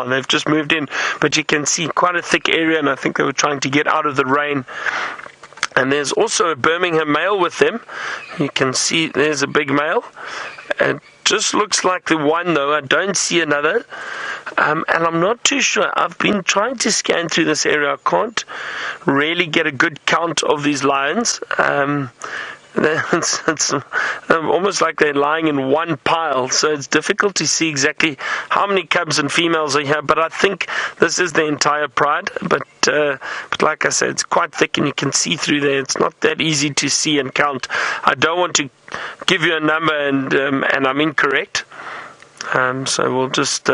They've just moved in, but you can see quite a thick area, and I think they were trying to get out of the rain. And there's also a Birmingham male with them. You can see there's a big male. It just looks like the one, though. I don't see another. And I'm not too sure. I've been trying to scan through this area. I can't really get a good count of these lions. It's almost like they're lying in one pile, so it's difficult to see exactly how many cubs and females are here, but I think this is the entire pride. But like I said, it's quite thick and you can see through there. It's not that easy to see and count. I don't want to give you a number and I'm incorrect, so we'll just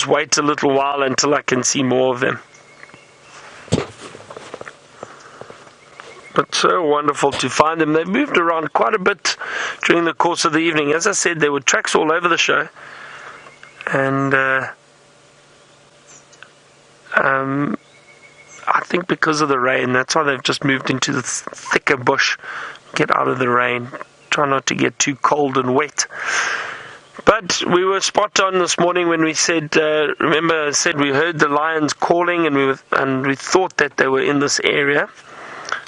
wait a little while until I can see more of them. But so wonderful to find them. They've moved around quite a bit during the course of the evening. As I said, there were tracks all over the show. And I think because of the rain, that's why they've just moved into the thicker bush. Get out of the rain. Try not to get too cold and wet. But we were spot on this morning when we said, remember I said we heard the lions calling and we thought that they were in this area.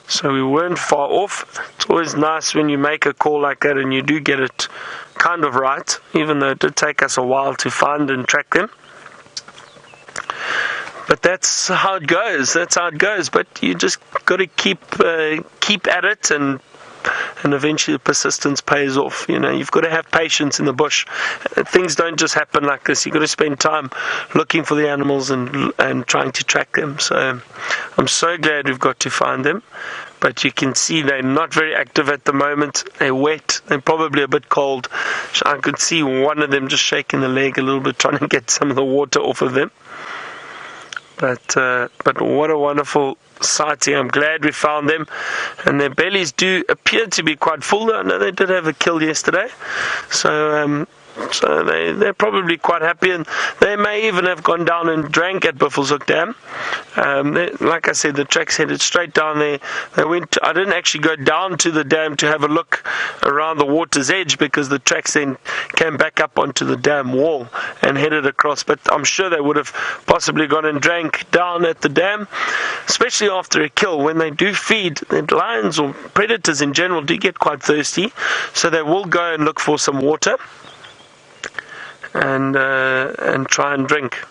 So we weren't far off. It's always nice when you make a call like that and you do get it kind of right, even though it did take us a while to find and track them. But that's how it goes. But you just got to keep at it, and eventually persistence pays off. You know, you've got to have patience in the bush. Things don't just happen like this. You've got to spend time looking for the animals and trying to track them. So I'm so glad we've got to find them. But you can see they're not very active at the moment. They're wet. They're probably a bit cold. I could see one of them just shaking the leg a little bit, trying to get some of the water off of them. But what a wonderful sighting. I'm glad we found them, and their bellies do appear to be quite full. I know they did have a kill yesterday, so they're probably quite happy, and they may even have gone down and drank at Buffelshoek Dam. Like I said, the tracks headed straight down there. I didn't actually go down to the dam to have a look around the water's edge, because the tracks then came back up onto the dam wall and headed across. But I'm sure they would have possibly gone and drank down at the dam, especially after a kill. When they do feed, the lions or predators in general do get quite thirsty, so they will go and look for some water and try and drink.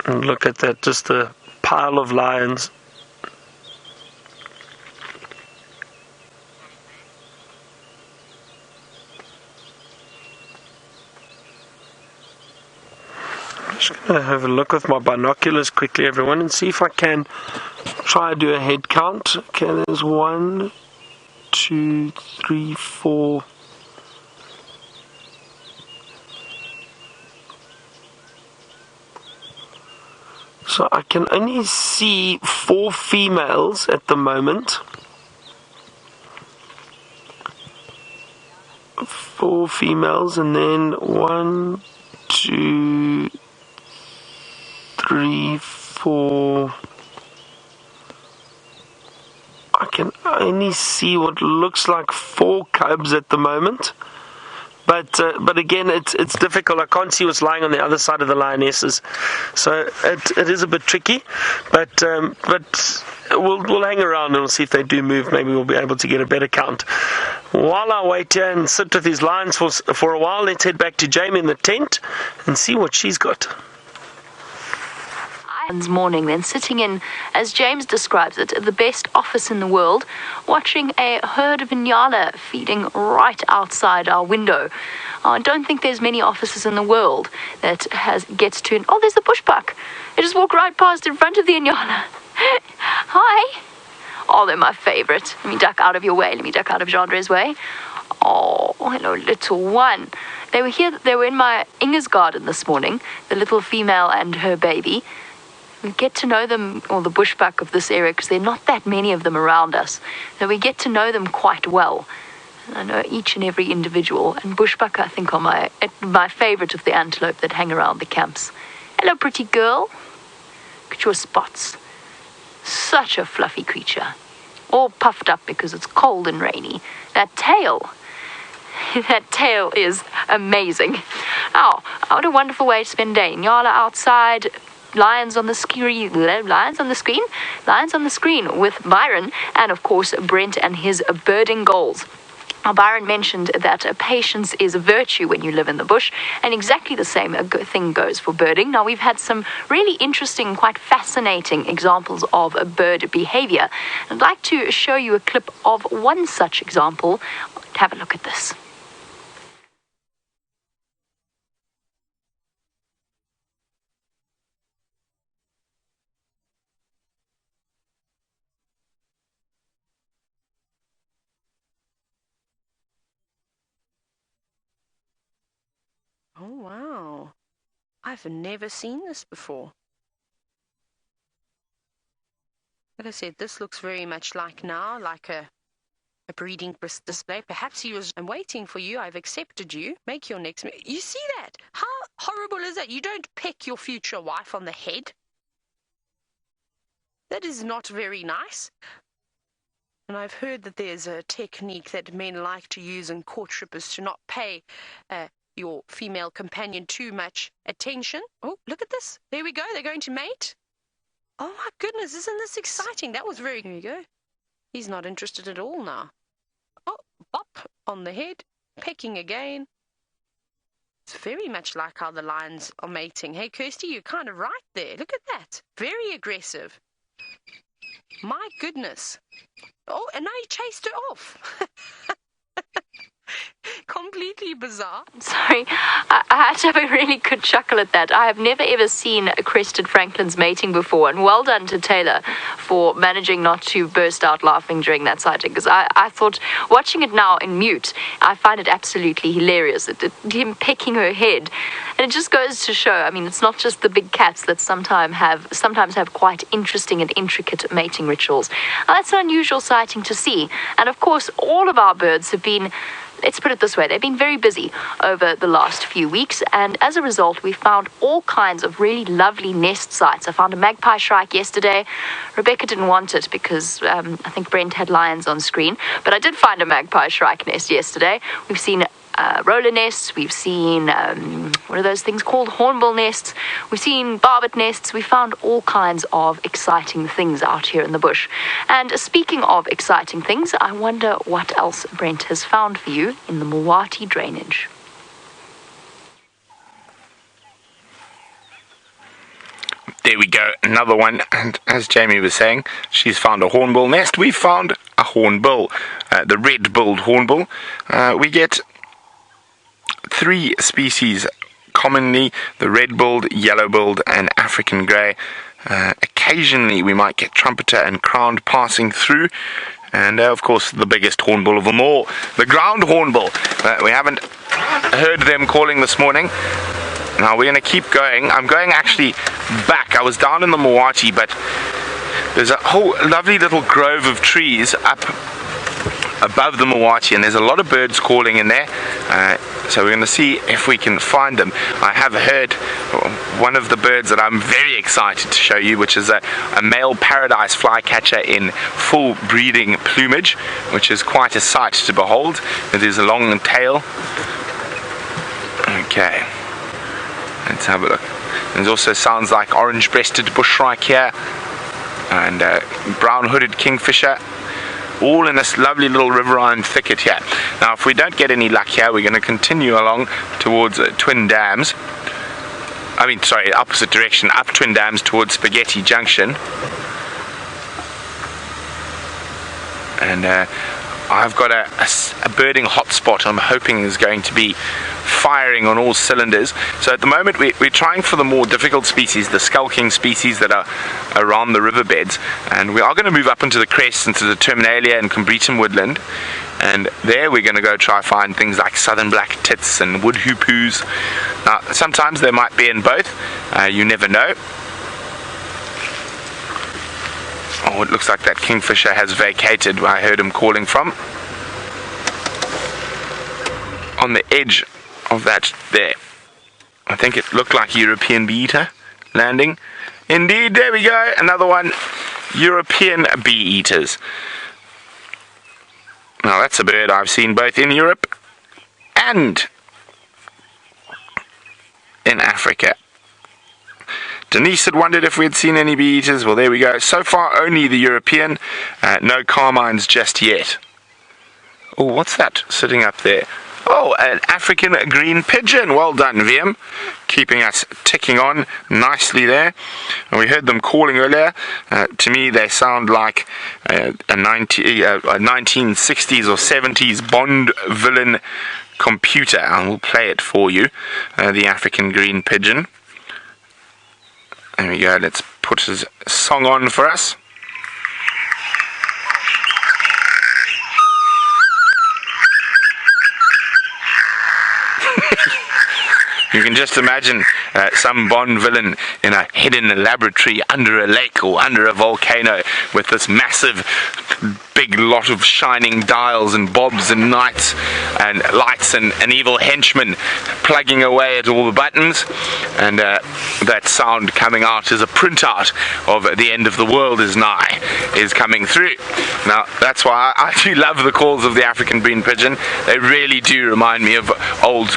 And look at that, just a pile of lions. I'm just going to have a look with my binoculars quickly, everyone, and see if I can try to do a head count. Okay, there's 1, 2, 3, 4. So I can only see 4 females at the moment. 4 females, and then 1, 2, 3, 4. I can only see what looks like 4 cubs at the moment. But again, it's difficult. I can't see what's lying on the other side of the lionesses, so it is a bit tricky. But we'll hang around and we'll see if they do move. Maybe we'll be able to get a better count. While I wait here and sit with these lions for a while, let's head back to Jamie in the tent and see what she's got. Morning, then sitting in, as James describes it, the best office in the world, watching a herd of Nyala feeding right outside our window. I don't think there's many offices in the world that gets to. Oh, there's the bushbuck. They just walk right past in front of the Nyala. Hi. Oh, they're my favourite. Let me duck out of your way. Let me duck out of Gendre's way. Oh, hello, little one. They were here. They were in my Inga's garden this morning. The little female and her baby. We get to know them, or the bushbuck of this area, because there are not that many of them around us. So we get to know them quite well. And I know each and every individual. And bushbuck, I think, are my favourite of the antelope that hang around the camps. Hello, pretty girl. Look at your spots. Such a fluffy creature. All puffed up because it's cold and rainy. That tail. That tail is amazing. Oh, what a wonderful way to spend a day. Nyala outside, lions on the screen with Byron, and of course Brent and his birding goals. Now, Byron mentioned that patience is a virtue when you live in the bush, and exactly the same thing goes for birding. Now, we've had some really interesting, quite fascinating examples of bird behavior. I'd like to show you a clip of one such example. Have a look at this. Oh, wow. I've never seen this before. Like I said, this looks very much like a breeding display. Perhaps he was, I'm waiting for you. I've accepted you. Make your next move. You see that? How horrible is that? You don't peck your future wife on the head. That is not very nice. And I've heard that there's a technique that men like to use in courtship is to not pay your female companion too much attention. Oh, look at this. There we go. They're going to mate. Oh, my goodness. Isn't this exciting? That was very... Here we go. He's not interested at all now. Oh, bop on the head. Pecking again. It's very much like how the lions are mating. Hey, Kirsty, you're kind of right there. Look at that. Very aggressive. My goodness. Oh, and now he chased her off. Completely bizarre. Sorry, I had to have a really good chuckle at that. I have never ever seen crested francolins mating before, and well done to Taylor for managing not to burst out laughing during that sighting, because I thought, watching it now in mute, I find it absolutely hilarious. Him pecking her head, and it just goes to show, I mean, it's not just the big cats that sometimes have quite interesting and intricate mating rituals. Now, that's an unusual sighting to see, and of course, all of our birds have been... Let's put it this way, they've been very busy over the last few weeks, and as a result, we found all kinds of really lovely nest sites. I found a magpie shrike yesterday. Rebecca didn't want it because I think Brent had lions on screen, but I did find a magpie shrike nest yesterday. We've seen roller nests, we've seen, what are those things called? Hornbill nests, we've seen barbet nests. We found all kinds of exciting things out here in the bush. And speaking of exciting things, I wonder what else Brent has found for you in the Mulwati drainage. There we go, another one, and as Jamie was saying, she's found a hornbill nest. We found a hornbill, the red-billed hornbill. We get 3 species commonly: the red-billed, yellow-billed, and African grey. Occasionally we might get trumpeter and crowned passing through, and of course the biggest hornbill of them all, the ground hornbill. We haven't heard them calling this morning. Now we're going to keep going. I'm going actually back. I was down in the Mulwati, but there's a whole lovely little grove of trees up above the Mulwati, and there's a lot of birds calling in there. So we're going to see if we can find them. I have heard one of the birds that I'm very excited to show you, which is a male paradise flycatcher in full breeding plumage, which is quite a sight to behold. It is a long tail. Okay, let's have a look. There's also sounds like orange-breasted bush shrike here, and brown-hooded kingfisher, all in this lovely little riverine thicket here. Now, if we don't get any luck here, we're going to continue along towards Twin Dams. Opposite direction, up Twin Dams towards Spaghetti Junction. And I've got a birding hotspot I'm hoping is going to be firing on all cylinders. So at the moment we're trying for the more difficult species, the skulking species that are around the riverbeds, and we are going to move up into the crests, into the Terminalia and Combretum woodland, and there we're going to go try find things like southern black tits and wood hoopoes. Now sometimes they might be in both, you never know. Oh, it looks like that kingfisher has vacated where I heard him calling from. On the edge of that there, I think it looked like European bee-eater. landing. Indeed, there we go. Another one. European bee-eaters. Now that's a bird I've seen both in Europe and in Africa. Denise had wondered if we had seen any bee-eaters. Well, there we go. So far, only the European. No carmines just yet. Oh, what's that sitting up there? Oh, an African green pigeon. Well done, VM. Keeping us ticking on nicely there. And we heard them calling earlier. To me, they sound like a 1960s or 70s Bond villain computer. And we'll play it for you. The African green pigeon. There we go. Let's put his song on for us. You can just imagine some Bond villain in a hidden laboratory under a lake or under a volcano with this massive big lot of shining dials and bobs and lights and an evil henchman plugging away at all the buttons, and that sound coming out as a printout of the end of the world is nigh is coming through. Now that's why I do love the calls of the African green pigeon. They really do remind me of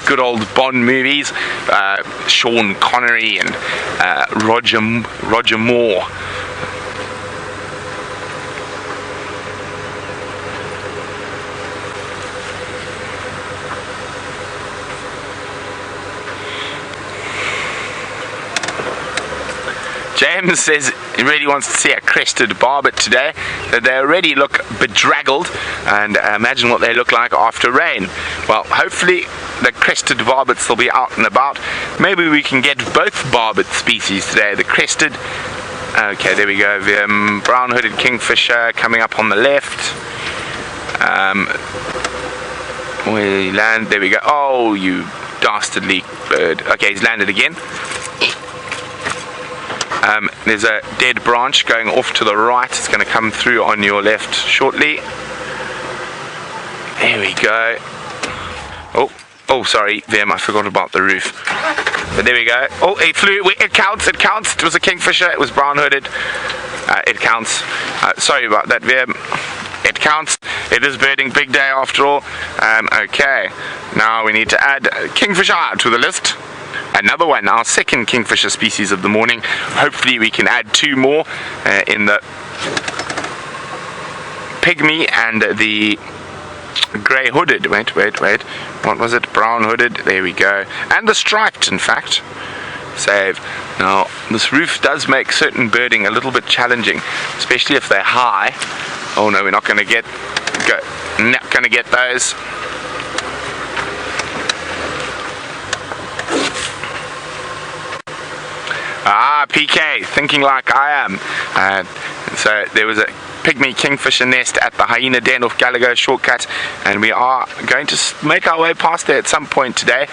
good old Bond movies, Sean Connery and Roger Moore. James says he really wants to see a crested barbet today. That they already look bedraggled, and imagine what they look like after rain. Well, hopefully the crested barbets will be out and about. Maybe we can get both barbet species today. The crested. Okay, there we go. The brown-hooded kingfisher coming up on the left. We land. There we go. Oh, you dastardly bird. Okay, he's landed again. There's a dead branch going off to the right. It's going to come through on your left shortly. There we go. Oh, sorry, Vim, I forgot about the roof. But there we go. Oh, it flew. It counts. It was a kingfisher. It was brown-hooded. It counts. Sorry about that, Vim. It counts. It is birding big day after all. Okay. Now we need to add kingfisher to the list. Another one, our second kingfisher species of the morning. Hopefully we can add two more in the pygmy and the grey-hooded. Wait. What was it? Brown-hooded. There we go. And the striped, in fact. Save. Now, this roof does make certain birding a little bit challenging, especially if they're high. Oh no, we're not going to get those. PK, thinking like I am. So there was a pygmy kingfisher nest at the Hyena den off Gallagher shortcut, and we are going to make our way past there at some point today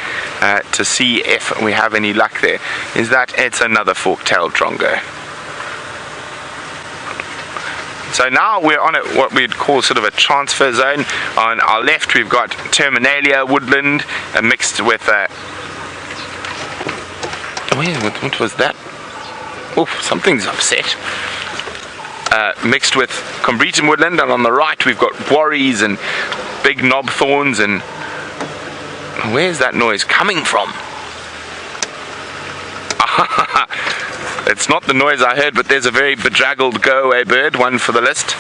to see if we have any luck there. Is that it's another fork-tailed drongo. So now we're on what we'd call sort of a transfer zone. On our left we've got Terminalia woodland mixed with what was that? Oh, something's upset. Mixed with Combretum woodland, and on the right we've got worries and big knob thorns. And where's that noise coming from? It's not the noise I heard, but there's a very bedraggled go-away bird, one for the list.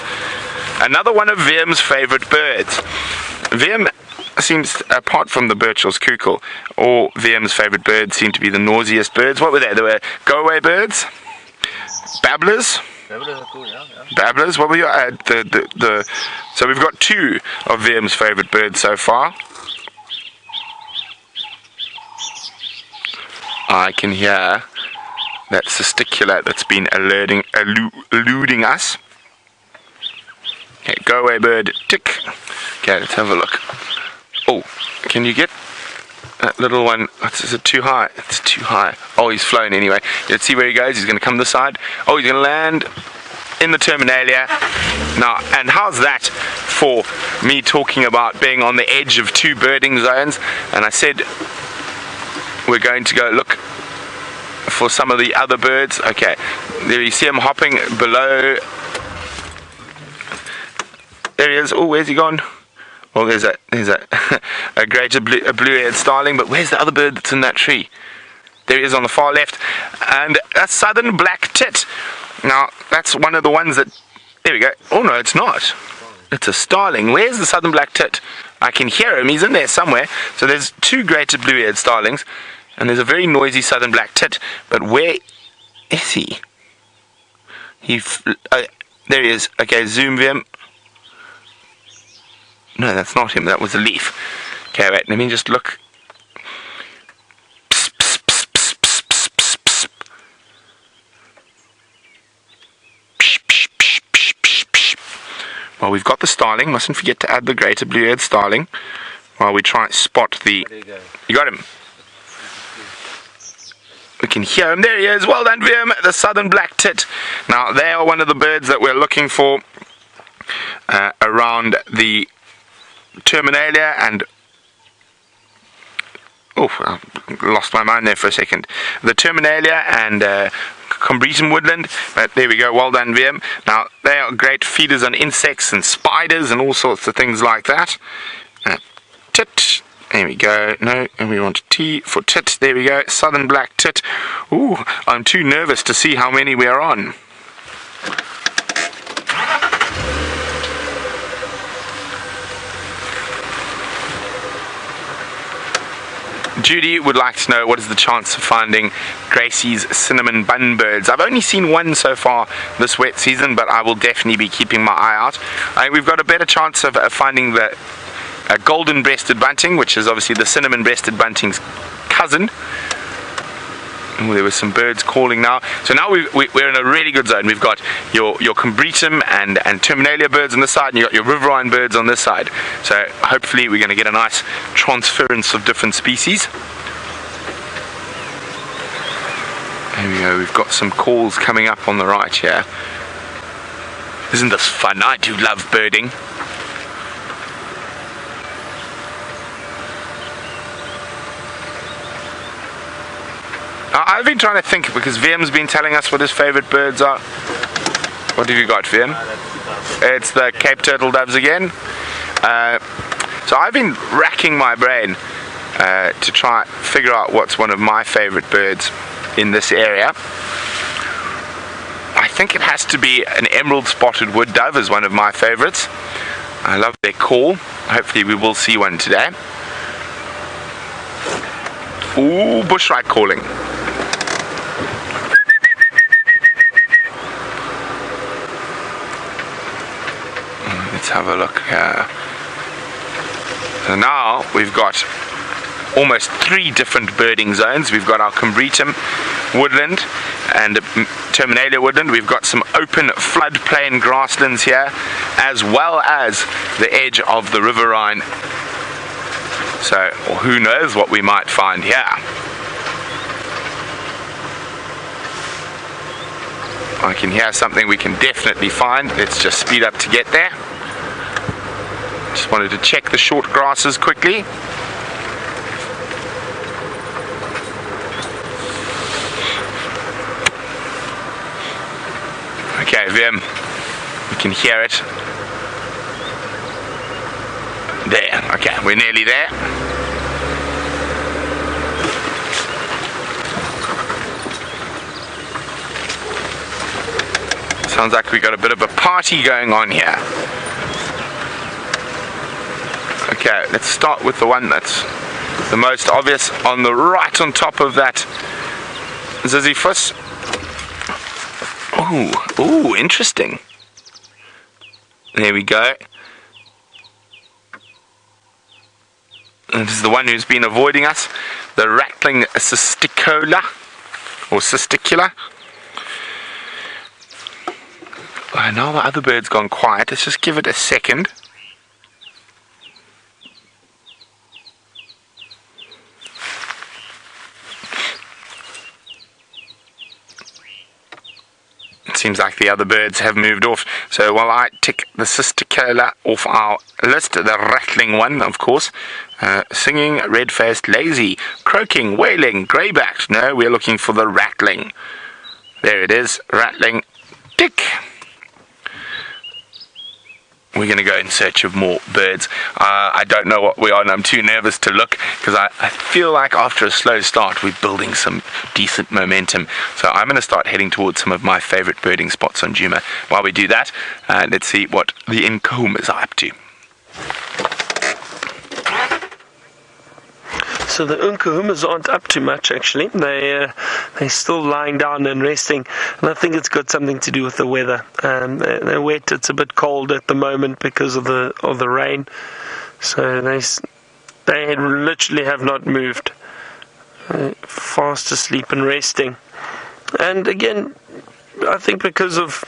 Another one of Vim's favourite birds. Vim seems, apart from the Birchall's cuckoo, all Vim's favourite birds seem to be the nauseous birds. What were they? They were go-away birds? Babblers? Babblers are cool, yeah. Babblers? What were your... So we've got two of Vim's favourite birds so far. I can hear that testicular that's been eluding us. Okay, go away bird, tick. Okay, let's have a look. Oh, can you get that little one? Is it too high? It's too high. Oh, he's flown anyway. Let's see where he goes. He's going to come this side. Oh, he's going to land in the Terminalia. Now, and how's that for me talking about being on the edge of two birding zones? And I said we're going to go look for some of the other birds. Okay, there you see him hopping below. There he is. Oh, where's he gone? Well, there's a a greater blue-eared starling, but where's the other bird that's in that tree? There he is on the far left, and a southern black tit. Now, that's one of the ones that... There we go. Oh, no, it's not. It's a starling. Where's the southern black tit? I can hear him. He's in there somewhere. So there's two greater blue-eared starlings, and there's a very noisy southern black tit. But where is he? There he is. Okay, zoom him. No, that's not him. That was a leaf. Okay, wait. Let me just look. Well, we've got the starling. Mustn't forget to add the greater blue-eared starling while we try and spot the... You got him. We can hear him. There he is. Well done, Vim. The southern black tit. Now, they are one of the birds that we're looking for around the Terminalia and... Oh, I lost my mind there for a second. The Terminalia and Combretum woodland. But there we go. Well done, VM. Now, they are great feeders on insects and spiders and all sorts of things like that. Tit. There we go. No, and we want T for tit. There we go. Southern black tit. Ooh, I'm too nervous to see how many we are on. Judy would like to know what is the chance of finding Gracie's cinnamon bun birds. I've only seen one so far this wet season, but I will definitely be keeping my eye out. I think we've got a better chance of finding the golden-breasted bunting, which is obviously the cinnamon-breasted bunting's cousin. Oh, there were some birds calling now. So now we're in a really good zone. We've got your Combretum and Terminalia birds on this side, and you've got your riverine birds on this side. So hopefully we're going to get a nice transference of different species. There we go. We've got some calls coming up on the right here. Isn't this fun? I do love birding. I've been trying to think, because Viam's been telling us what his favourite birds are. What have you got, Viam? It's the Cape Turtle Doves again. So I've been racking my brain to try and figure out what's one of my favourite birds in this area. I think it has to be an emerald spotted wood dove is one of my favourites. I love their call. Hopefully we will see one today. Ooh, bushrat calling. Let's have a look here. So now we've got almost 3 different birding zones. We've got our Combretum woodland and Terminalia woodland. We've got some open floodplain grasslands here, as well as the edge of the riverine. So who knows what we might find here. I can hear something we can definitely find. Let's just speed up to get there. Just wanted to check the short grasses quickly. Okay, Vim, we can hear it. There, okay, we're nearly there. Sounds like we got a bit of a party going on here. Okay, let's start with the one that's the most obvious on the right on top of that Ziziphus. Ooh, interesting. There we go. And this is the one who's been avoiding us, the rattling cisticola, or cisticula. Now the other bird's gone quiet. Let's just give it a second. it seems like the other birds have moved off. So while I tick the sister killer off our list, the rattling one, of course, singing, red-faced, lazy, croaking, wailing, grey-backed. No, we're looking for the rattling. There it is, rattling. Tick. We're going to go in search of more birds. I don't know what we are, and I'm too nervous to look, because I feel like after a slow start, we're building some decent momentum. So I'm going to start heading towards some of my favourite birding spots on Djuma. While we do that, let's see what the Nkuhumas are up to. So the Nkuhumas aren't up to much, actually. They're still lying down and resting, and I think it's got something to do with the weather. They're wet. It's a bit cold at the moment because of the rain. So they literally have not moved. Fast asleep and resting. And again, I think because of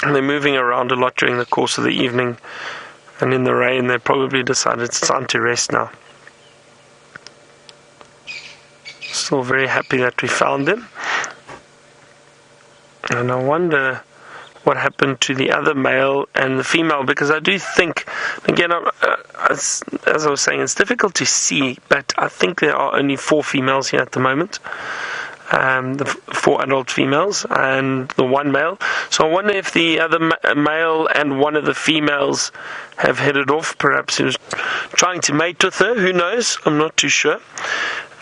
they're moving around a lot during the course of the evening, and in the rain, they probably decided it's time to rest now. Still very happy that we found them, and I wonder what happened to the other male and the female, because I do think, again, as I was saying, it's difficult to see, but I think there are only 4 females here at the moment, the 4 adult females and the 1 male. So I wonder if the other male and one of the females have headed off. Perhaps he was trying to mate with her, who knows, I'm not too sure.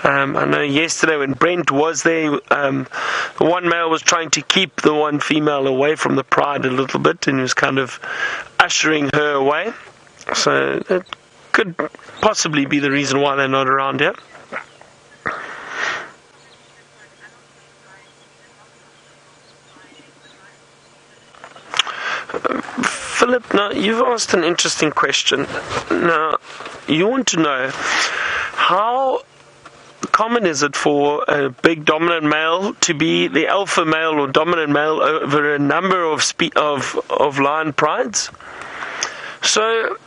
I know yesterday when Brent was there, the one male was trying to keep the one female away from the pride a little bit, and he was kind of ushering her away. So that could possibly be the reason why they're not around here. Philip, now you've asked an interesting question. Now, you want to know how common is it for a big dominant male to be the alpha male or dominant male over a number of lion prides? So,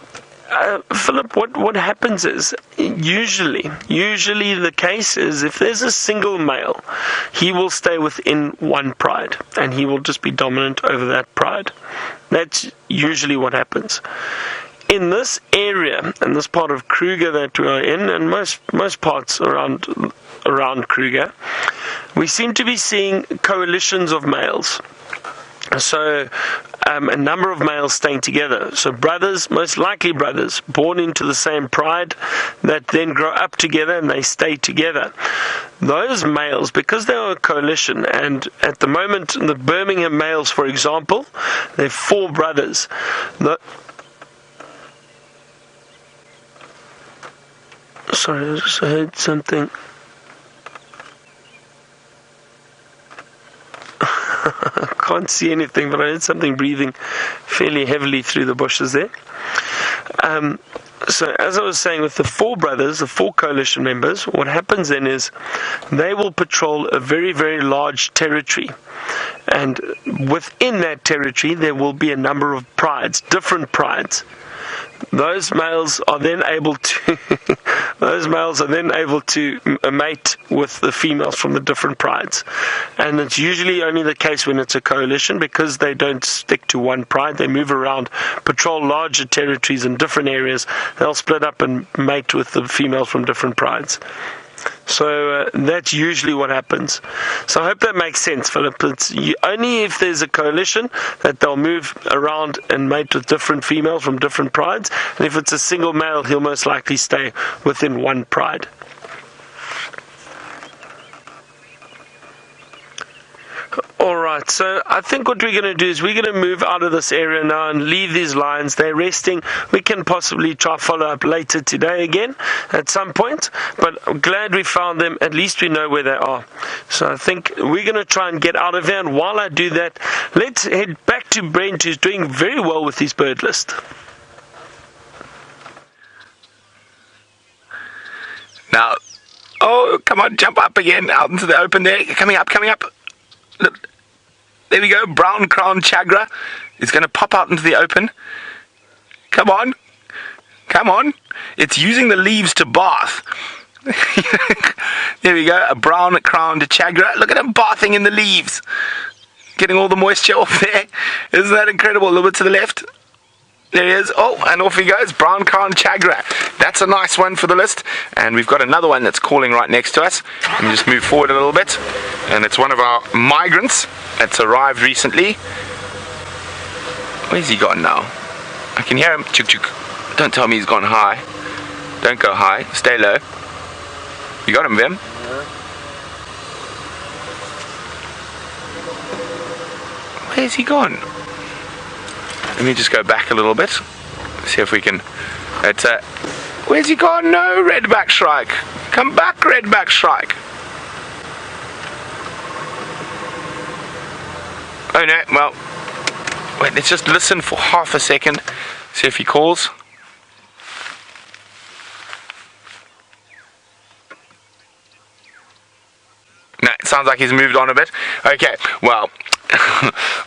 Philip, what happens is usually the case is if there's a single male, he will stay within one pride and he will just be dominant over that pride. That's usually what happens. In this area, in this part of Kruger that we are in, and most parts around Kruger, we seem to be seeing coalitions of males. So a number of males staying together. So brothers, most likely brothers, born into the same pride, that then grow up together and they stay together. Those males, because they are a coalition, and at the moment, the Birmingham males, for example, they're 4 brothers. Sorry, I just heard something. I can't see anything, but I heard something breathing fairly heavily through the bushes there. So as I was saying, with the 4 brothers, the 4 coalition members, what happens then is they will patrol a very, very large territory. And within that territory, there will be a number of prides, different prides. Those males are then able to mate with the females from the different prides, and it's usually only the case when it's a coalition, because they don't stick to one pride. They move around, patrol larger territories in different areas. They'll split up and mate with the females from different prides. So that's usually what happens. So I hope that makes sense, Philip. It's only if there's a coalition that they'll move around and mate with different females from different prides. And if it's a single male, he'll most likely stay within one pride. Alright, so I think what we're going to do is we're going to move out of this area now and leave these lions. They're resting. We can possibly try follow up later today again at some point, but I'm glad we found them. At least we know where they are. So I think we're going to try and get out of here, and while I do that, let's head back to Brent, who's doing very well with his bird list. Now, oh, come on, jump up again, out into the open there. Coming up. Look, there we go, brown crown chagra is going to pop out into the open. Come on. It's using the leaves to bath. There we go, a brown crowned chagra. Look at him bathing in the leaves. getting all the moisture off there. Isn't that incredible? A little bit to the left. There he is. Oh, and off he goes. Brown crown chagra. That's a nice one for the list. And we've got another one that's calling right next to us. Let me just move forward a little bit. And it's one of our migrants that's arrived recently. Where's he gone now? I can hear him. Chuk chuk. Don't tell me he's gone high. Don't go high. Stay low. You got him, Vim? Where's he gone? Let me just go back a little bit. See if we can. Where's he gone? No, redback shrike. Come back, redback shrike. Oh no, well, wait, let's just listen for half a second. See if he calls. No, it sounds like he's moved on a bit. Okay, well,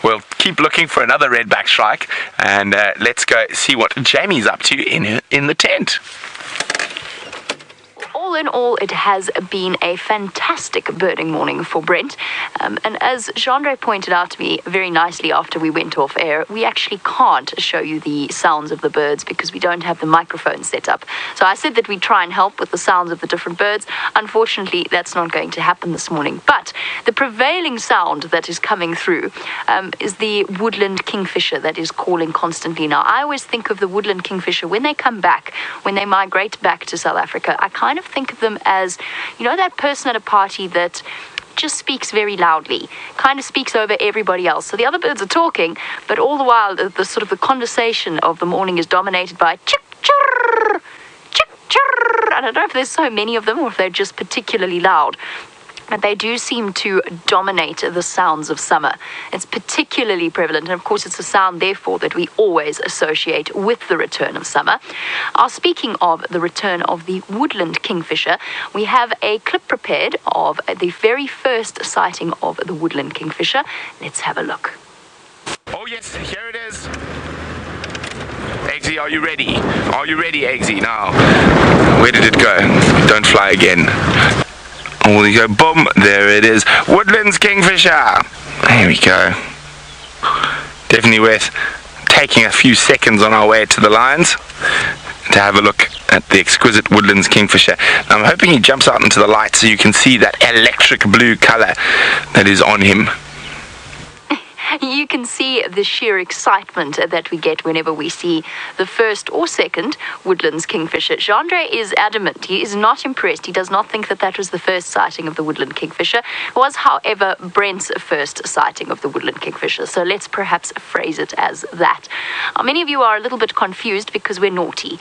we'll keep looking for another redback shrike, and let's go see what Jamie's up to in the tent. All in all, it has been a fantastic birding morning for Brent. And as Jean-Andre pointed out to me very nicely after we went off air, we actually can't show you the sounds of the birds because we don't have the microphone set up. So I said that we'd try and help with the sounds of the different birds. Unfortunately, that's not going to happen this morning. But the prevailing sound that is coming through is the woodland kingfisher that is calling constantly. Now, I always think of the woodland kingfisher when they come back, when they migrate back to South Africa. I kind of think of them as, you know, that person at a party that just speaks very loudly, kind of speaks over everybody else. So the other birds are talking, but all the while the sort of the conversation of the morning is dominated by chick chirr, chick chirr. I don't know if there's so many of them or if they're just particularly loud. But they do seem to dominate the sounds of summer. It's particularly prevalent, and of course it's a sound, therefore, that we always associate with the return of summer. Speaking of the return of the woodland kingfisher, we have a clip prepared of the very first sighting of the woodland kingfisher. Let's have a look. Oh yes, here it is. Eggsy, are you ready? Are you ready, Eggsy? Now, where did it go? Don't fly again. Oh, there you go, boom, there it is. Woodlands kingfisher. There we go. Definitely worth taking a few seconds on our way to the lines to have a look at the exquisite woodlands kingfisher. Now, I'm hoping he jumps out into the light so you can see that electric blue color that is on him. You can see the sheer excitement that we get whenever we see the first or second woodlands kingfisher. Jean-Andre is adamant. He is not impressed. He does not think that that was the first sighting of the woodland kingfisher. It was, however, Brent's first sighting of the woodland kingfisher. So let's perhaps phrase it as that. Many of you are a little bit confused because we're naughty.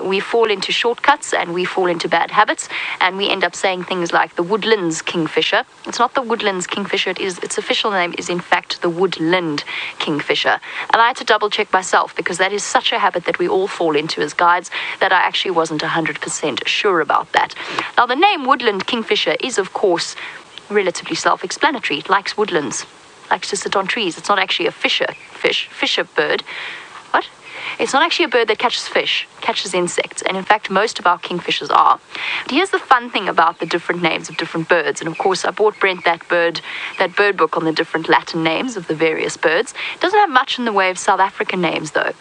We fall into shortcuts and we fall into bad habits, and we end up saying things like the woodlands kingfisher. It's not the woodlands kingfisher. Its official name is, in fact, the woodland kingfisher. And I had to double check myself because that is such a habit that we all fall into as guides that I actually wasn't 100% sure about that. Now, the name woodland kingfisher is, of course, relatively self-explanatory. It likes woodlands, likes to sit on trees. It's not actually a fisher bird. What? It's not actually a bird that catches fish, catches insects, and in fact most of our kingfishers are. But here's the fun thing about the different names of different birds, and of course I bought Brent that bird book on the different Latin names of the various birds. It doesn't have much in the way of South African names though.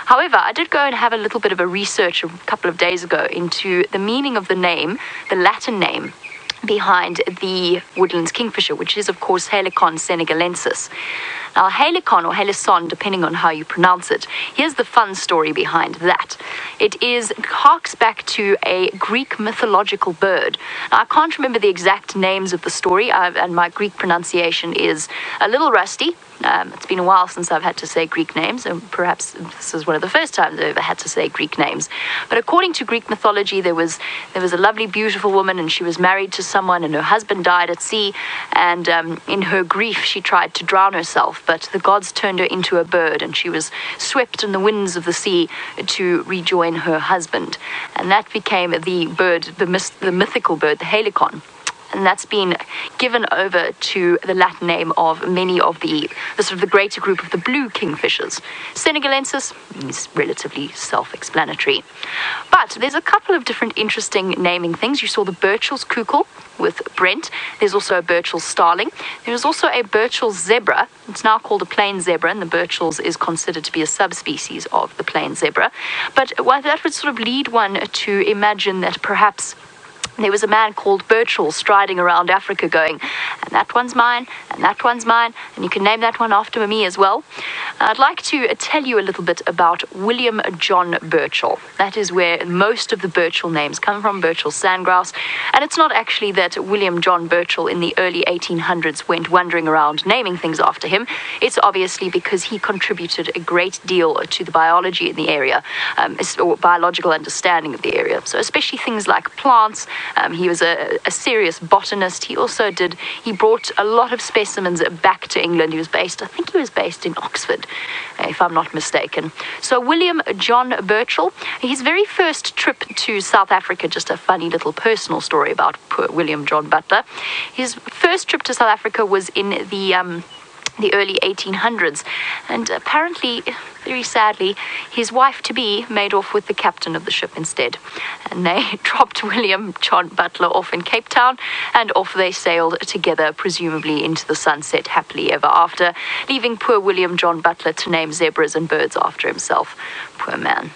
However, I did go and have a little bit of a research a couple of days ago into the meaning of the name, the Latin name behind the woodlands kingfisher, which is of course Helicon senegalensis. Now, Helicon or Helison, depending on how you pronounce it, here's the fun story behind that. It harks back to a Greek mythological bird. Now, I can't remember the exact names of the story, and my Greek pronunciation is a little rusty. It's been a while since I've had to say Greek names, and perhaps this is one of the first times I've ever had to say Greek names. But according to Greek mythology, there was a lovely, beautiful woman, and she was married to someone, and her husband died at sea, and in her grief, she tried to drown herself. But the gods turned her into a bird, and she was swept in the winds of the sea to rejoin her husband. And that became the bird, the mythical bird, the Helicon. and that's been given over to the Latin name of many of the sort of the greater group of the blue kingfishers. Senegalensis is relatively self-explanatory. But there's a couple of different interesting naming things. You saw the Burchell's Kukul with Brent. There's also a Burchell's Starling. There's also a Burchell's Zebra. It's now called a plain zebra, and the Burchell's is considered to be a subspecies of the plain zebra. But that would sort of lead one to imagine that perhaps there was a man called Burchell striding around Africa going, and that one's mine, and that one's mine, and you can name that one after me as well. I'd like to tell you a little bit about William John Burchell. That is where most of the Burchell names come from, Burchell sandgrouse. And it's not actually that William John Burchell in the early 1800s went wandering around naming things after him. It's obviously because he contributed a great deal to the biology in the area, or biological understanding of the area. So especially things like plants. He was a serious botanist. He brought a lot of specimens back to England. I think he was based in Oxford, if I'm not mistaken. So William John Burchell, his very first trip to South Africa, just a funny little personal story about poor William John Butler. His first trip to South Africa was in the early 1800s, and apparently, very sadly, his wife-to-be made off with the captain of the ship instead, and they dropped William John Butler off in Cape Town, and off they sailed together, presumably into the sunset, happily ever after, leaving poor William John Butler to name zebras and birds after himself. Poor man.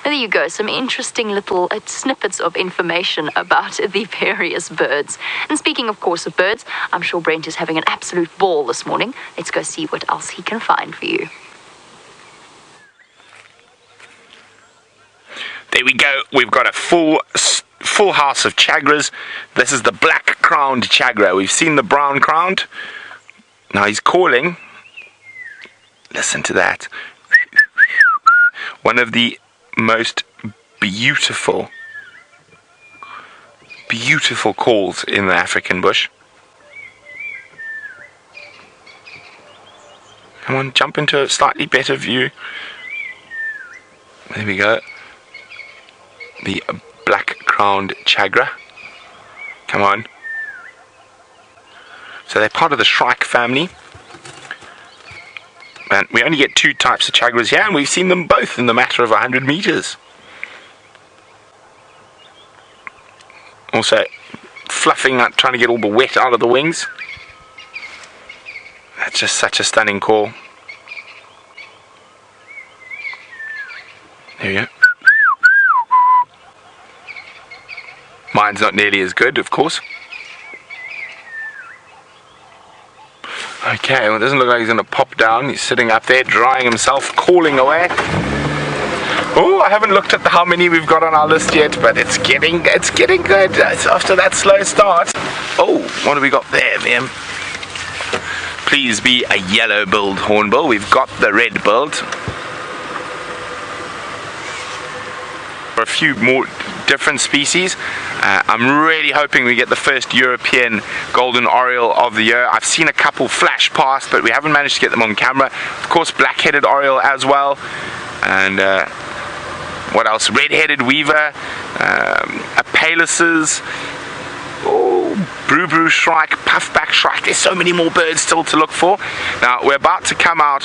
And there you go, some interesting little snippets of information about the various birds. And speaking, of course, of birds, I'm sure Brent is having an absolute ball this morning. Let's go see what else he can find for you. There we go. We've got a full house of chagras. This is the black-crowned chagra. We've seen the brown-crowned. Now he's calling. Listen to that. One of the most beautiful calls in the African bush. Come on, jump into a slightly better view. There we go. The black-crowned chagra. Come on. So they're part of the shrike family. And we only get two types of chagras here, and we've seen them both in the matter of 100 meters. Also, fluffing, trying to get all the wet out of the wings. That's just such a stunning call. There you go. Mine's not nearly as good, of course. Okay, well, it doesn't look like he's going to pop down. He's sitting up there, drying himself, calling away. Oh, I haven't looked at how many we've got on our list yet, but it's getting good. It's after that slow start. Oh, what have we got there, VM? Please be a yellow-billed hornbill. We've got the red-billed. For a few more different species. I'm really hoping we get the first European golden oriole of the year. I've seen a couple flash past, but we haven't managed to get them on camera. Of course, black-headed oriole as well. And what else? Red-headed weaver, apalises, brew shrike, puffback shrike. There's so many more birds still to look for. Now, we're about to come out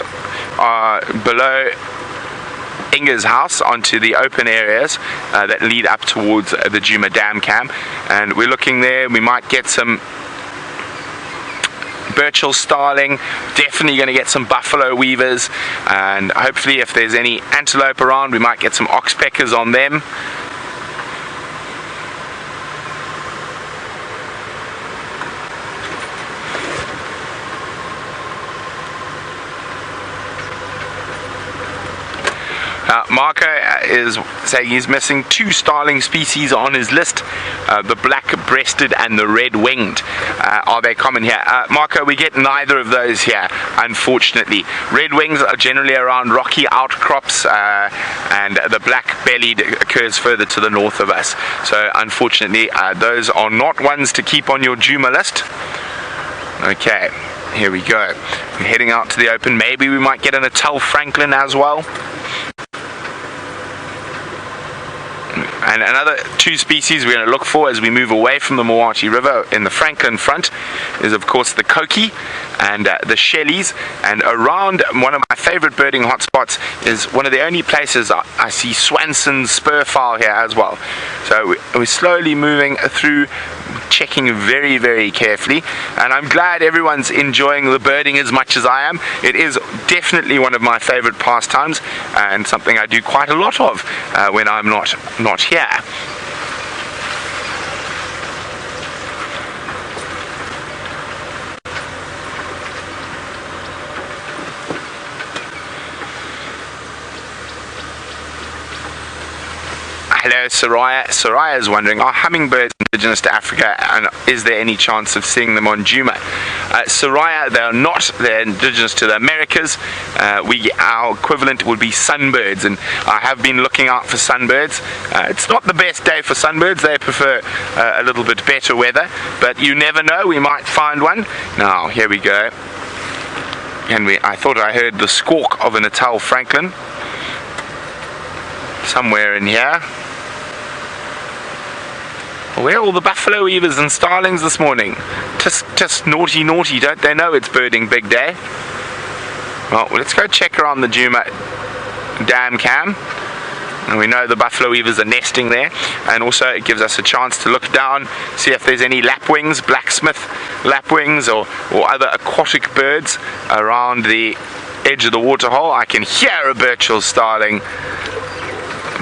below Inga's house onto the open areas that lead up towards the Djuma Dam Camp, and we're looking there. We might get some Burchell starling, definitely going to get some buffalo weavers, and hopefully if there's any antelope around we might get some oxpeckers on them. Marco is saying he's missing two starling species on his list, the black-breasted and the red-winged. Are they common here? Marco, we get neither of those here, unfortunately. Red-wings are generally around rocky outcrops, and the black-bellied occurs further to the north of us. So, unfortunately, those are not ones to keep on your Djuma list. Okay, here we go. We're heading out to the open. Maybe we might get an Natal Franklin as well. And another two species we're going to look for as we move away from the Moati River in the Franklin front is, of course, the koki and the shellies. And around one of my favorite birding hotspots is one of the only places I see Swanson's spurfowl here as well. So we're slowly moving through, checking very, very carefully, and I'm glad everyone's enjoying the birding as much as I am. It is definitely one of my favorite pastimes and something I do quite a lot of when I'm not here. Hello, Soraya. Soraya is wondering, are hummingbirds indigenous to Africa, and is there any chance of seeing them on Djuma? Soraya, they are not. They're indigenous to the Americas. Our equivalent would be sunbirds, and I have been looking out for sunbirds. It's not the best day for sunbirds. They prefer a little bit better weather, but you never know, we might find one. Now, here we go. And I thought I heard the squawk of a Natal Franklin somewhere in here. Where are all the buffalo weavers and starlings this morning? Just naughty, don't they know it's birding big day? Well, let's go check around the Djuma dam cam. And we know the buffalo weavers are nesting there, and also it gives us a chance to look down, see if there's any lapwings, blacksmith lapwings, or other aquatic birds around the edge of the waterhole. I can hear a Birchall starling.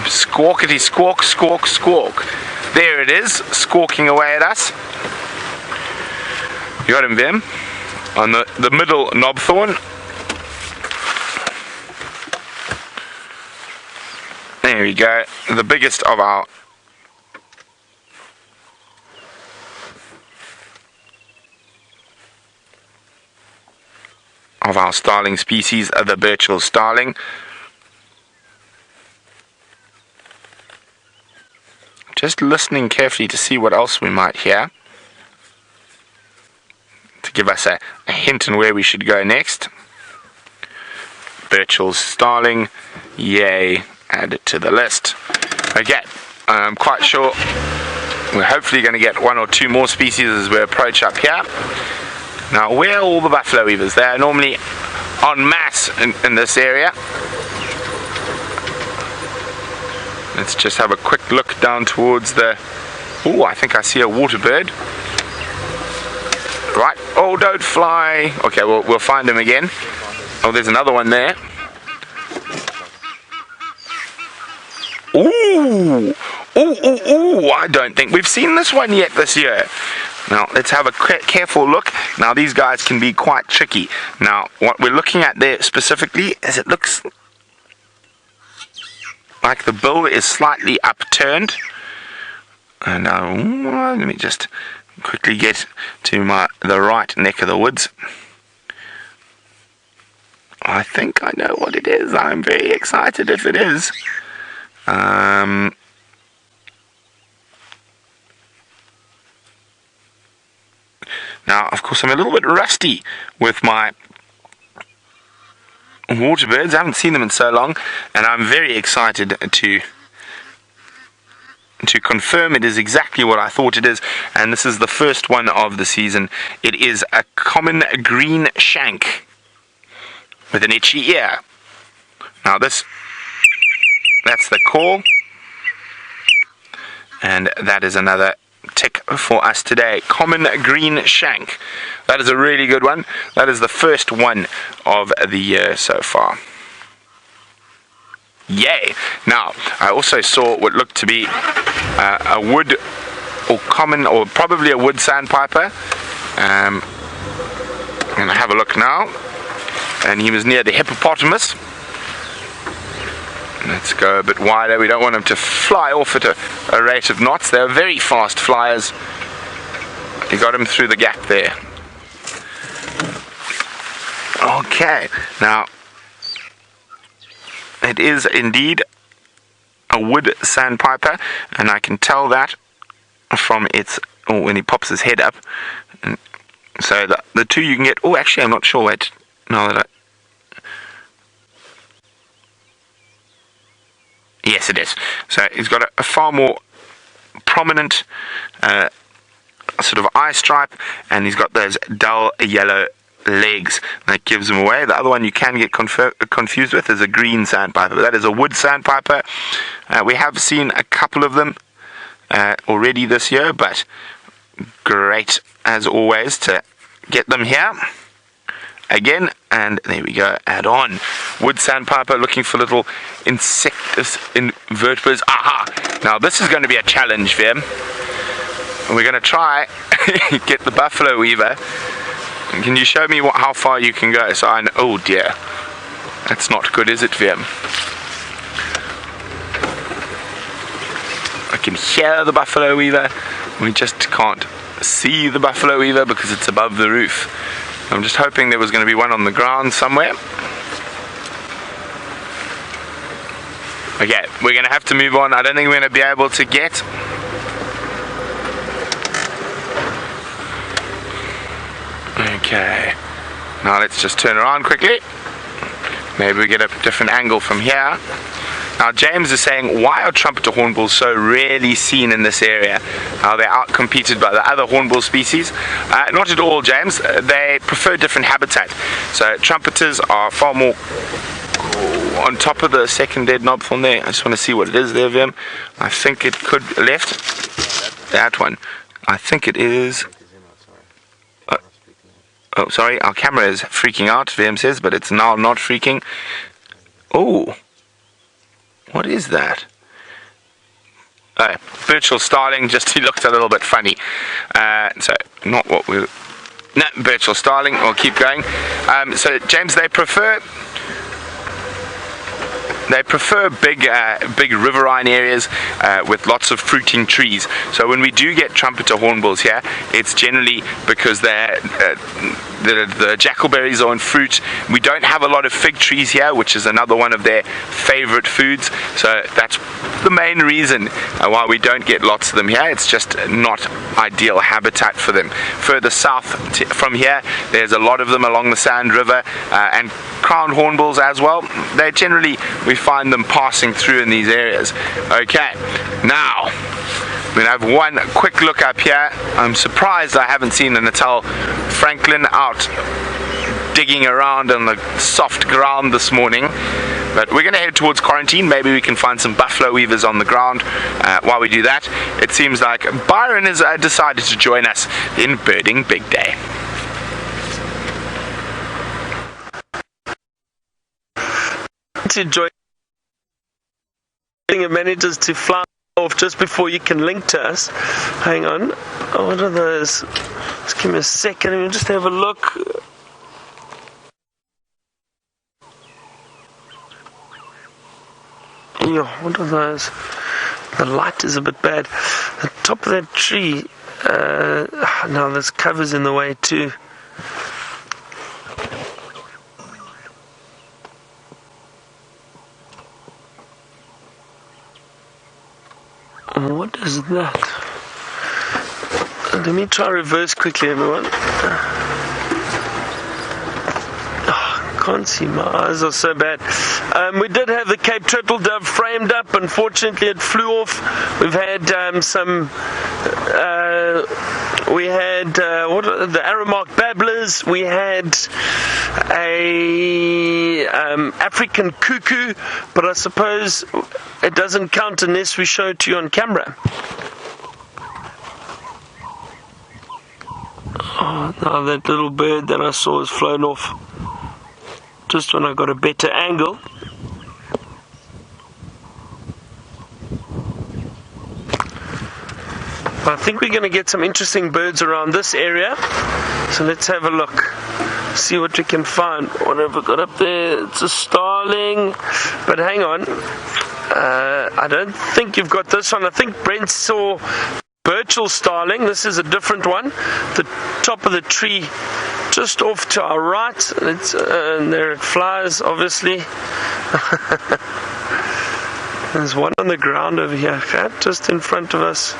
Squawkity squawk, squawk, squawk. There it is, squawking away at us. You got him, Vim, on the middle knobthorn. There we go, the biggest of our starling species, the Birchall starling. Just listening carefully to see what else we might hear, to give us a hint on where we should go next. Birchall starling, yay, add it to the list. Okay, I'm quite sure we're hopefully going to get one or two more species as we approach up here. Now, where are all the buffalo weavers? They are normally en masse in this area. Let's just have a quick look down towards the... Oh, I think I see a water bird. Right. Oh, don't fly. Okay, we'll find him again. Oh, there's another one there. Ooh. Ooh. I don't think we've seen this one yet this year. Now, let's have a careful look. Now, these guys can be quite tricky. Now, what we're looking at there specifically is it looks like the bill is slightly upturned. And let me just quickly get to the right neck of the woods. I think I know what it is. I'm very excited if it is. Now, of course, I'm a little bit rusty with my water birds. I haven't seen them in so long, and I'm very excited to confirm it is exactly what I thought it is. And this is the first one of the season. It is a common green shank with an itchy ear. Now that's the call, and that is another tick for us today. Common green shank. That is a really good one. That is the first one of the year so far. Yay! Now, I also saw what looked to be a wood or common, or probably a wood sandpiper. I'm going to have a look now. And he was near the hippopotamus. Let's go a bit wider. We don't want him to fly off at a rate of knots. They're very fast flyers. You got him through the gap there. Okay, now it is indeed a wood sandpiper, and I can tell that from its, when he pops his head up. And so the two you can get. Oh, actually, I'm not sure. Wait, no, Yes, it is. So he's got a far more prominent sort of eye stripe, and he's got those dull yellow legs that gives him away. The other one you can get confused with is a green sandpiper. That is a wood sandpiper. We have seen a couple of them already this year, but great as always to get them here again. And there we go, add on wood sandpiper, looking for little invertebrates. Aha! Now this is going to be a challenge, Vim. We're going to try get the buffalo weaver. Can you show me how far you can go? So I know, oh dear, that's not good, is it, Vim? I can hear the buffalo weaver. We just can't see the buffalo weaver because it's above the roof. I'm just hoping there was going to be one on the ground somewhere. Okay, we're going to have to move on. I don't think we're going to be able to get. Okay, now let's just turn around quickly. Maybe we get a different angle from here. Now James is saying, why are trumpeter hornbills so rarely seen in this area? Are they outcompeted by the other hornbill species? Not at all, James. They prefer different habitat. So trumpeters are far more on top of the second dead knob from there. I just want to see what it is there, Vim. I think it could left. That one. I think it is. Oh, sorry, our camera is freaking out, Vim says, but it's now not freaking. Oh. What is that? Oh, virtual starling, just he looked a little bit funny. So, not what we... No, virtual starling, we'll keep going. So, James, they prefer big riverine areas with lots of fruiting trees. So when we do get trumpeter hornbills here, it's generally because the jackalberries are in fruit. We don't have a lot of fig trees here, which is another one of their favorite foods. So that's the main reason why we don't get lots of them here. It's just not ideal habitat for them. Further south from here, there's a lot of them along the Sand River, and crowned hornbills as well. They generally, we find them passing through in these areas. Okay, now we're going to have one quick look up here. I'm surprised I haven't seen a Natal Franklin out digging around on the soft ground this morning, but we're going to head towards quarantine. Maybe we can find some buffalo weavers on the ground while we do that. It seems like Byron has decided to join us in Birding Big Day. To join, it manages to fly off just before you can link to us. Hang on, what are those? Just give me a second and we'll just have a look. Yeah, what are those? The light is a bit bad. The top of that tree. Now there's covers in the way too. What is that? Let me try reverse quickly, everyone. Can't see, my eyes are so bad. We did have the Cape Turtle Dove framed up. Unfortunately, it flew off. We've had we had the Aramark Babblers. We had a African cuckoo, but I suppose it doesn't count unless we show it to you on camera. Oh, now that little bird that I saw has flown off just when I got a better angle. I think we're going to get some interesting birds around this area, so let's have a look, see what we can find. What have we got up there? It's a starling, but hang on, I don't think you've got this one. I think Brent saw Birchall starling. This is a different one. The top of the tree just off to our right, and there it flies, obviously. There's one on the ground over here, just in front of us.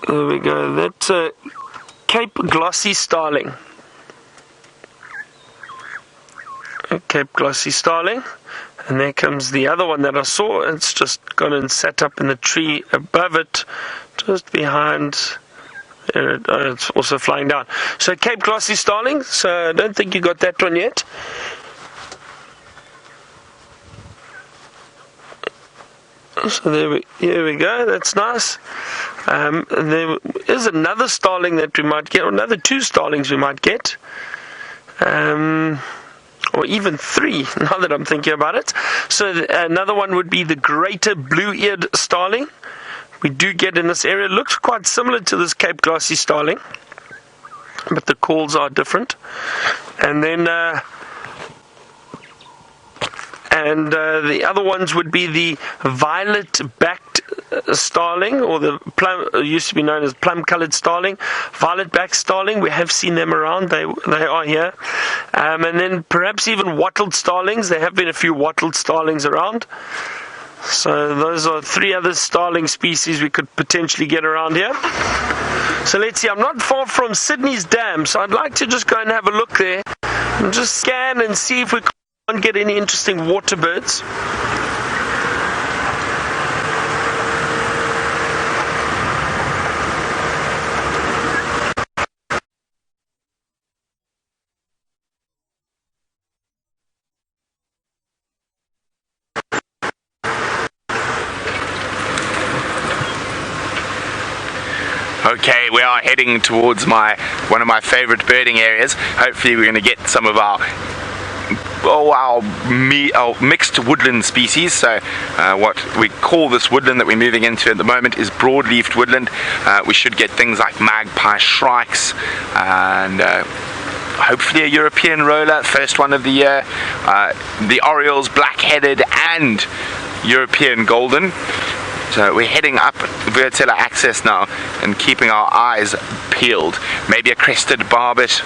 There we go. That's a Cape Glossy starling. a Cape Glossy starling. And there comes the other one that I saw. It's just gone and sat up in the tree above it, just behind. It's also flying down. So Cape Glossy starling. So I don't think you got that one yet. So here we go. That's nice. And there is another starling that we might get, or another 2 starlings we might get. Or even 3, now that I'm thinking about it. So another one would be the greater blue-eared starling. We do get in this area. It looks quite similar to this Cape Glossy starling, but the calls are different. And then the other ones would be the violet-backed starling, or the plum, used to be known as plum-coloured starling, violet-backed starling. We have seen them around. They are here. And then perhaps even wattled starlings. There have been a few wattled starlings around. So those are 3 other starling species we could potentially get around here. So let's see. I'm not far from Sydney's Dam, so I'd like to just go and have a look there and just scan and see if we can't get any interesting water birds. Okay, we are heading towards one of my favorite birding areas. Hopefully we're going to get some of our mixed woodland species. So what we call this woodland that we're moving into at the moment is broadleafed woodland. We should get things like magpie shrikes and hopefully a European roller, first one of the year, the orioles, black-headed, and European golden. So we're heading up Vertilla Access now and keeping our eyes peeled. Maybe a crested barbet.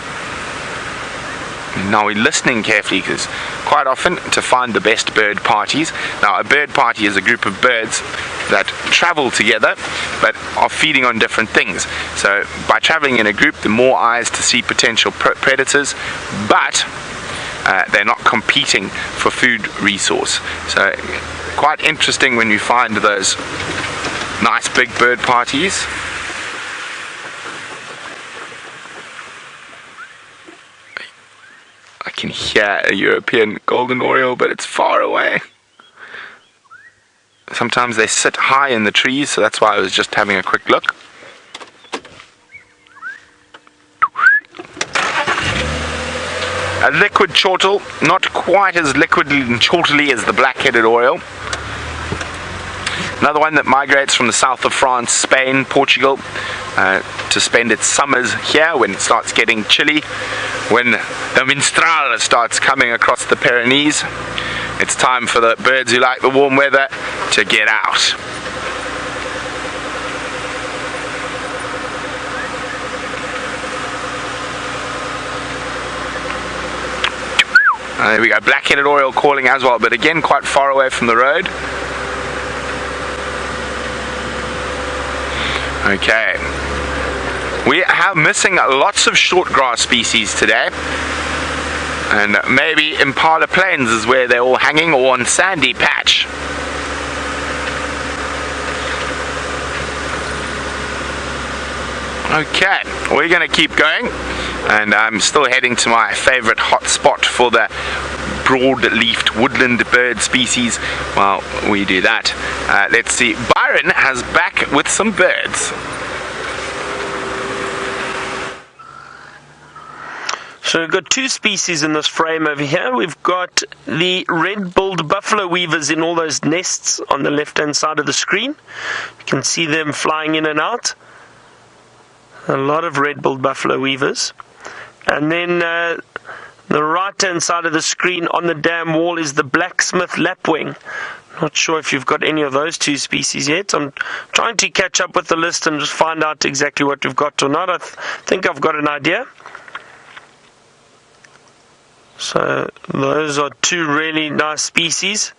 Now we're listening carefully, because quite often to find the best bird parties. Now a bird party is a group of birds that travel together but are feeding on different things. So by traveling in a group, the more eyes to see potential predators, but they're not competing for food resource. So quite interesting when you find those nice big bird parties. I can hear a European golden oriole, but it's far away. Sometimes they sit high in the trees, so that's why I was just having a quick look. A liquid chortle, not quite as liquidly and chortly as the black-headed oriole. Another one that migrates from the south of France, Spain, Portugal, to spend its summers here when it starts getting chilly. When the Mistral starts coming across the Pyrenees, it's time for the birds who like the warm weather to get out. There we go, black-headed oriole calling as well, but again quite far away from the road. Okay, we are missing lots of short grass species today, and maybe Impala Plains is where they're all hanging, or on Sandy Patch. Okay, we're going to keep going, and I'm still heading to my favorite hot spot for the broad-leafed woodland bird species while we do that. Let's see, Byron has back with some birds. So we've got 2 species in this frame over here. We've got the red-billed buffalo weavers in all those nests on the left-hand side of the screen. You can see them flying in and out. A lot of red-billed buffalo weavers. And then the right-hand side of the screen on the dam wall is the blacksmith lapwing. Not sure if you've got any of those 2 species yet. I'm trying to catch up with the list and just find out exactly what we've got or not. I think I've got an idea. So those are 2 really nice species.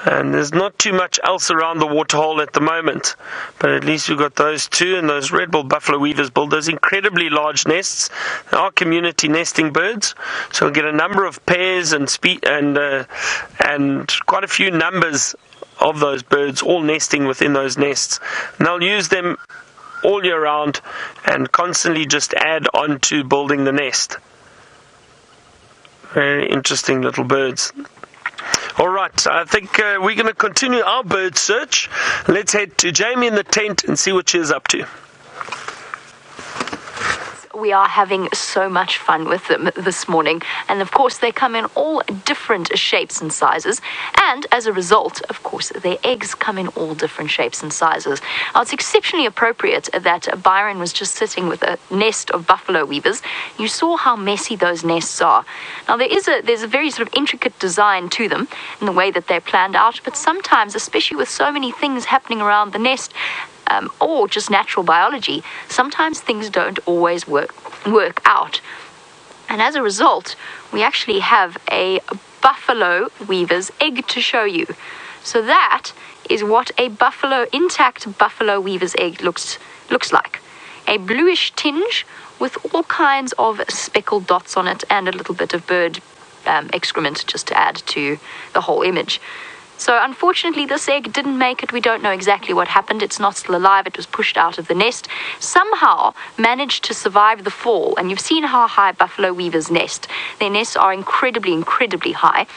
And there's not too much else around the waterhole at the moment, but at least we've got those two, and those red-billed buffalo weavers build those incredibly large nests. They are community nesting birds, so we'll get a number of pairs and quite a few numbers of those birds all nesting within those nests. And they'll use them all year round and constantly just add on to building the nest. Very interesting little birds. Alright, I think we're going to continue our bird search. Let's head to Jamie in the tent and see what she's up to. We are having so much fun with them this morning, and of course they come in all different shapes and sizes, and as a result, of course, their eggs come in all different shapes and sizes. Now, it's exceptionally appropriate that Byron was just sitting with a nest of buffalo weavers. You saw how messy those nests are. Now, there's a very sort of intricate design to them in the way that they're planned out, but sometimes, especially with so many things happening around the nest, or just natural biology, sometimes things don't always work out. And as a result, we actually have a buffalo weaver's egg to show you. So that is what a intact buffalo weaver's egg looks like. A bluish tinge with all kinds of speckled dots on it and a little bit of bird excrement just to add to the whole image. So unfortunately, this egg didn't make it. We don't know exactly what happened. It's not still alive. It was pushed out of the nest. Somehow managed to survive the fall. And you've seen how high buffalo weavers nest. Their nests are incredibly, incredibly high.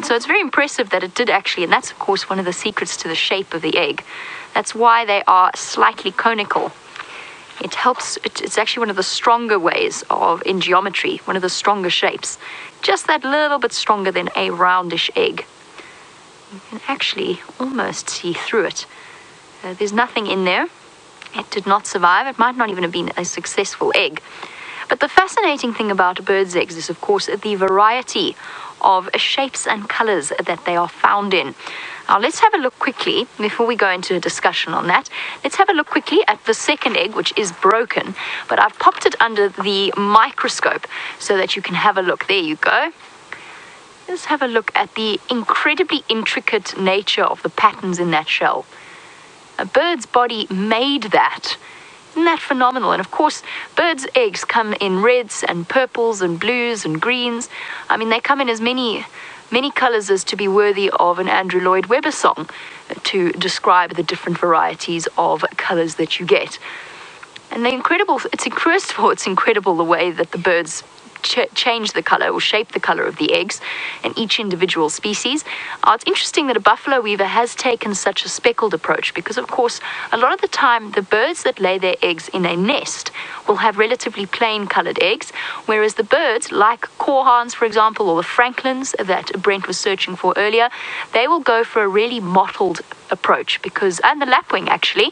So it's very impressive that it did actually. And that's, of course, one of the secrets to the shape of the egg. That's why they are slightly conical. It helps. It's actually one of the stronger ways in geometry, one of the stronger shapes. Just that little bit stronger than a roundish egg. You can actually almost see through it. There's nothing in there. It did not survive. It might not even have been a successful egg. But the fascinating thing about birds' eggs is, of course, the variety of shapes and colors that they are found in. Now, let's have a look quickly, before we go into a discussion on that, let's have a look quickly at the second egg, which is broken. But I've popped it under the microscope so that you can have a look. There you go. Let's have a look at the incredibly intricate nature of the patterns in that shell. A bird's body made that. Isn't that phenomenal? And of course, birds' eggs come in reds and purples and blues and greens. I mean, they come in as many colors as to be worthy of an Andrew Lloyd Webber song to describe the different varieties of colors that you get. And it's incredible the way that the birds change the color or shape the color of the eggs in each individual species. It's interesting that a buffalo weaver has taken such a speckled approach because, of course, a lot of the time the birds that lay their eggs in a nest will have relatively plain colored eggs, whereas the birds like korhans, for example, or the franklins that Brent was searching for earlier, they will go for a really mottled approach and the lapwing actually.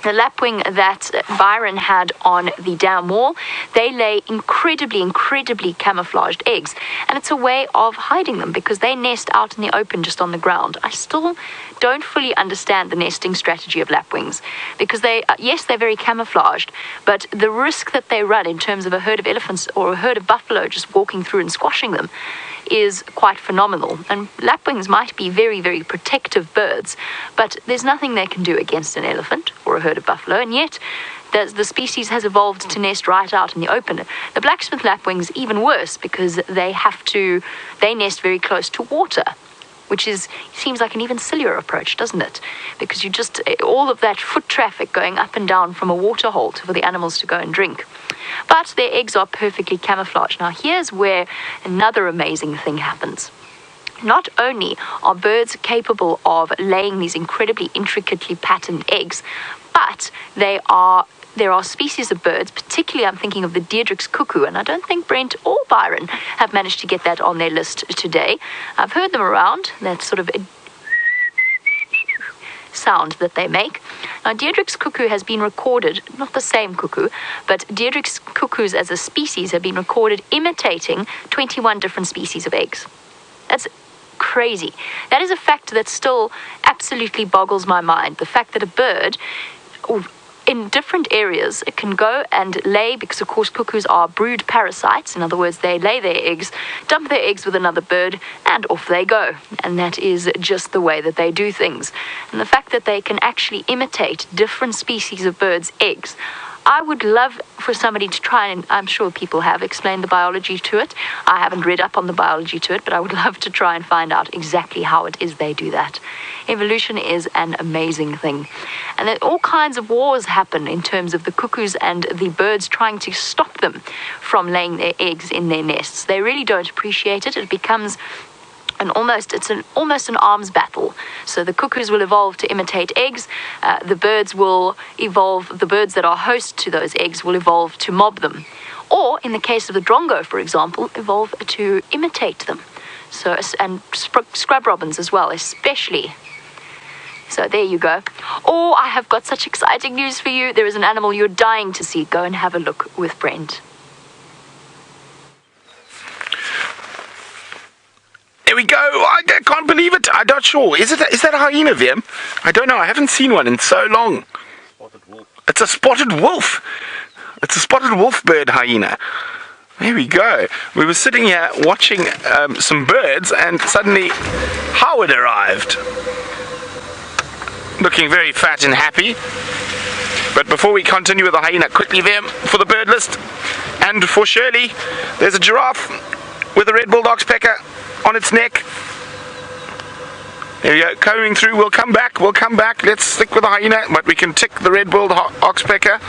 The lapwing that Byron had on the dam wall, they lay incredibly, incredibly camouflaged eggs. And it's a way of hiding them because they nest out in the open just on the ground. I still don't fully understand the nesting strategy of lapwings because they're very camouflaged, but the risk that they run in terms of a herd of elephants or a herd of buffalo just walking through and squashing them is quite phenomenal. And lapwings might be very, very protective birds, but there's nothing they can do against an elephant or a herd of buffalo, and yet the species has evolved to nest right out in the open. The blacksmith lapwings even worse because they nest very close to water, which seems like an even sillier approach, doesn't it? Because you just all of that foot traffic going up and down from a water hole for the animals to go and drink. But their eggs are perfectly camouflaged. Now, here's where another amazing thing happens. Not only are birds capable of laying these incredibly intricately patterned eggs, but there are species of birds, particularly I'm thinking of the Deirdre's cuckoo, and I don't think Brent or Byron have managed to get that on their list today. I've heard them around, that sort of sound that they make. Now, Deirdre's cuckoo has been recorded, not the same cuckoo, but Deirdre's cuckoos as a species have been recorded imitating 21 different species of eggs. That's crazy. That is a fact that still absolutely boggles my mind. The fact that a bird, in different areas can go and lay, because of course cuckoos are brood parasites. In other words, they lay their eggs, dump their eggs with another bird, and off they go. And that is just the way that they do things. And the fact that they can actually imitate different species of birds' eggs, I would love for somebody to try, and I'm sure people have explained the biology to it. I haven't read up on the biology to it, but I would love to try and find out exactly how it is they do that. Evolution is an amazing thing. And then all kinds of wars happen in terms of the cuckoos and the birds trying to stop them from laying their eggs in their nests. They really don't appreciate it. It becomes almost an arms battle. So the cuckoos will evolve to imitate eggs. The birds will evolve, the birds that are host to those eggs will evolve to mob them. Or, in the case of the drongo, for example, evolve to imitate them. So, and scrub robins as well, especially. So there you go. Oh, I have got such exciting news for you. There is an animal you're dying to see. Go and have a look with Brent. There we go. I can't believe it. I'm not sure. Is that a hyena, Vim? I don't know. I haven't seen one in so long. Spotted wolf. It's a spotted wolf. It's a spotted wolf bird hyena. There we go. We were sitting here watching some birds, and suddenly Howard arrived. Looking very fat and happy. But before we continue with the hyena, quickly, Vim, for the bird list. And for Shirley, there's a giraffe with a red-billed oxpecker on its neck. There we go, coming through. We'll come back. Let's stick with the hyena, but we can tick the red-billed oxpecker.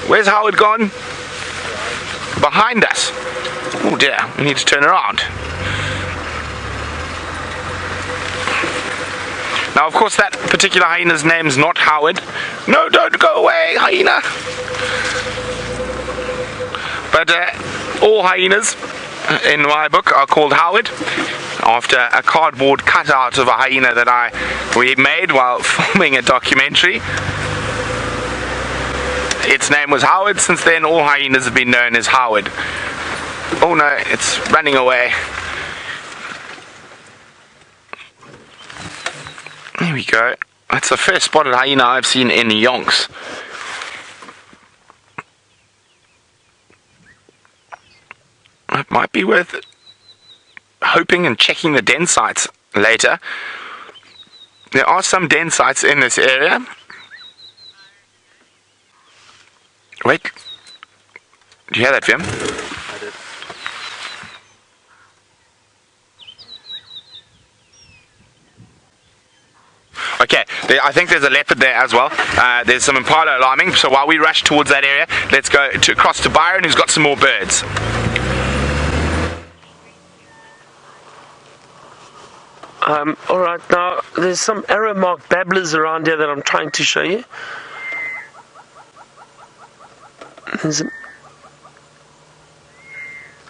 Where's Howard gone? Behind us. Oh dear, we need to turn around. Now, of course, that particular hyena's name's not Howard. No, don't go away, hyena. But all hyenas in my book are called Howard, after a cardboard cutout of a hyena that we made while filming a documentary. Its name was Howard. Since then, all hyenas have been known as Howard. Oh no, it's running away. There we go. That's the first spotted hyena I've seen in yonks. It might be worth hoping and checking the den sites later. There are some den sites in this area. Wait. Do you hear that, Vim? I did. Okay, I think there's a leopard there as well. There's some impala alarming, so while we rush towards that area, let's go across to Byron, who's got some more birds. Alright, now there's some arrow marked babblers around here that I'm trying to show you. There's an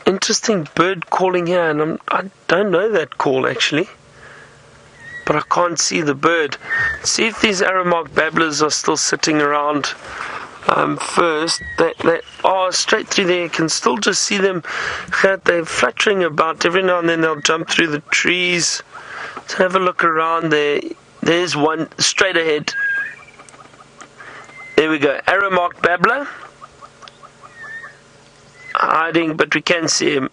interesting bird calling here, and I don't know that call actually, but I can't see the bird. See if these arrow marked babblers are still sitting around. First, they are straight through there. You can still just see them. They're fluttering about. Every now and then they'll jump through the trees. So have a look around there. There's one straight ahead. There we go. Arrow marked babbler. Hiding, but we can see him.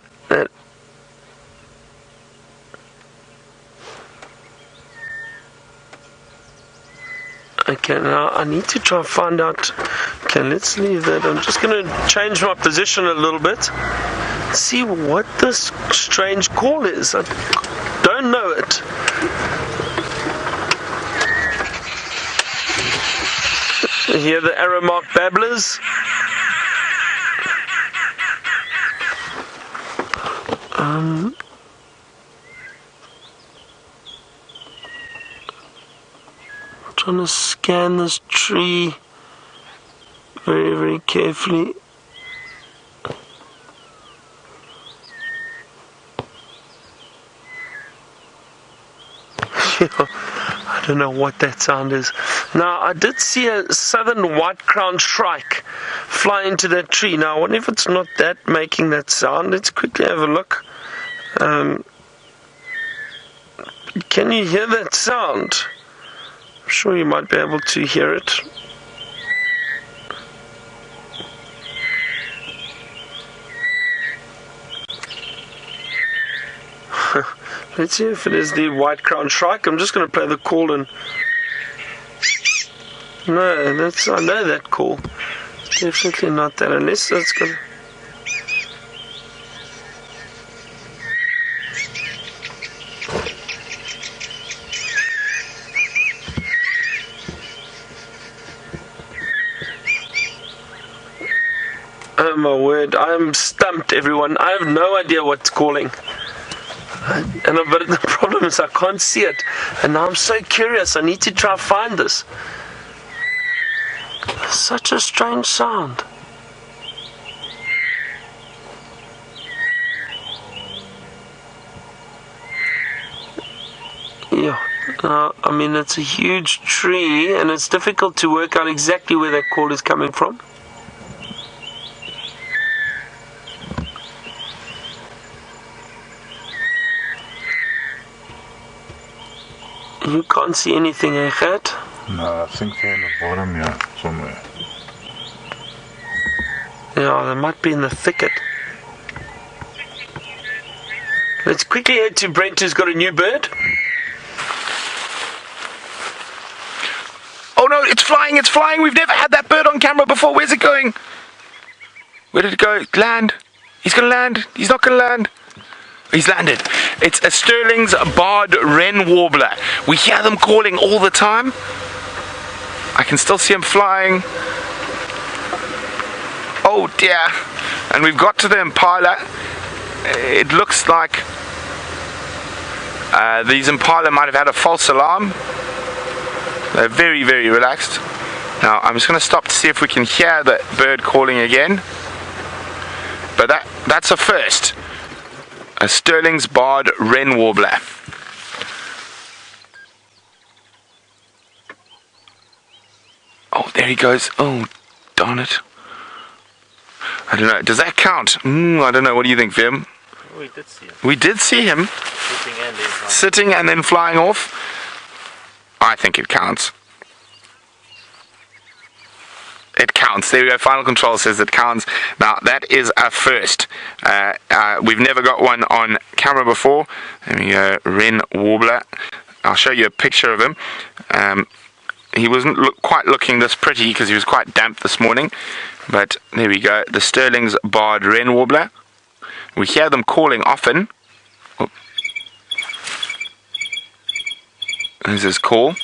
Okay, now I need to try and find out. Okay, let's leave that. I'm just going to change my position a little bit. See what this strange call is. I don't know it. Hear the arrow marked babblers. Trying to scan this tree very, very carefully. I don't know what that sound is. Now, I did see a southern white-crowned shrike fly into that tree. Now, I wonder if it's not that making that sound. Let's quickly have a look. Can you hear that sound? I'm sure you might be able to hear it. Let's see if it is the white crown shrike. I'm just going to play the call and... No, that's, I know that call. Definitely not that, unless that's going to... Oh my word, I'm stumped, everyone. I have no idea what's calling. But the problem is I can't see it. And now I'm so curious. I need to try and find this. Such a strange sound. Yeah. I mean, it's a huge tree, and it's difficult to work out exactly where that call is coming from. You can't see anything, eh, Gert? No, I think they're in the bottom, yeah, somewhere. Yeah, they might be in the thicket. Let's quickly head to Brent, who's got a new bird. Oh no, it's flying, it's flying. We've never had that bird on camera before. Where's it going? Where did it go? Land. He's going to land. He's not going to land. He's landed. It's a Sterling's barred wren warbler. We hear them calling all the time. I can still see him flying. Oh dear. And we've got to the impala. It looks like these impala might have had a false alarm. They're very, very relaxed. Now I'm just going to stop to see if we can hear the bird calling again. But that's a first. A Sterling's barred wren warbler. Oh, there he goes. Oh, darn it. I don't know. Does that count? I don't know. What do you think, Vim? We did see him. We did see him. Sitting and then flying off. I think it counts. It counts. There we go. Final Control says it counts. Now, that is a first. We've never got one on camera before. There we go. Wren warbler. I'll show you a picture of him. He wasn't quite looking this pretty because he was quite damp this morning. But there we go. The Sterling's barred wren warbler. We hear them calling often. Oh. There's his call.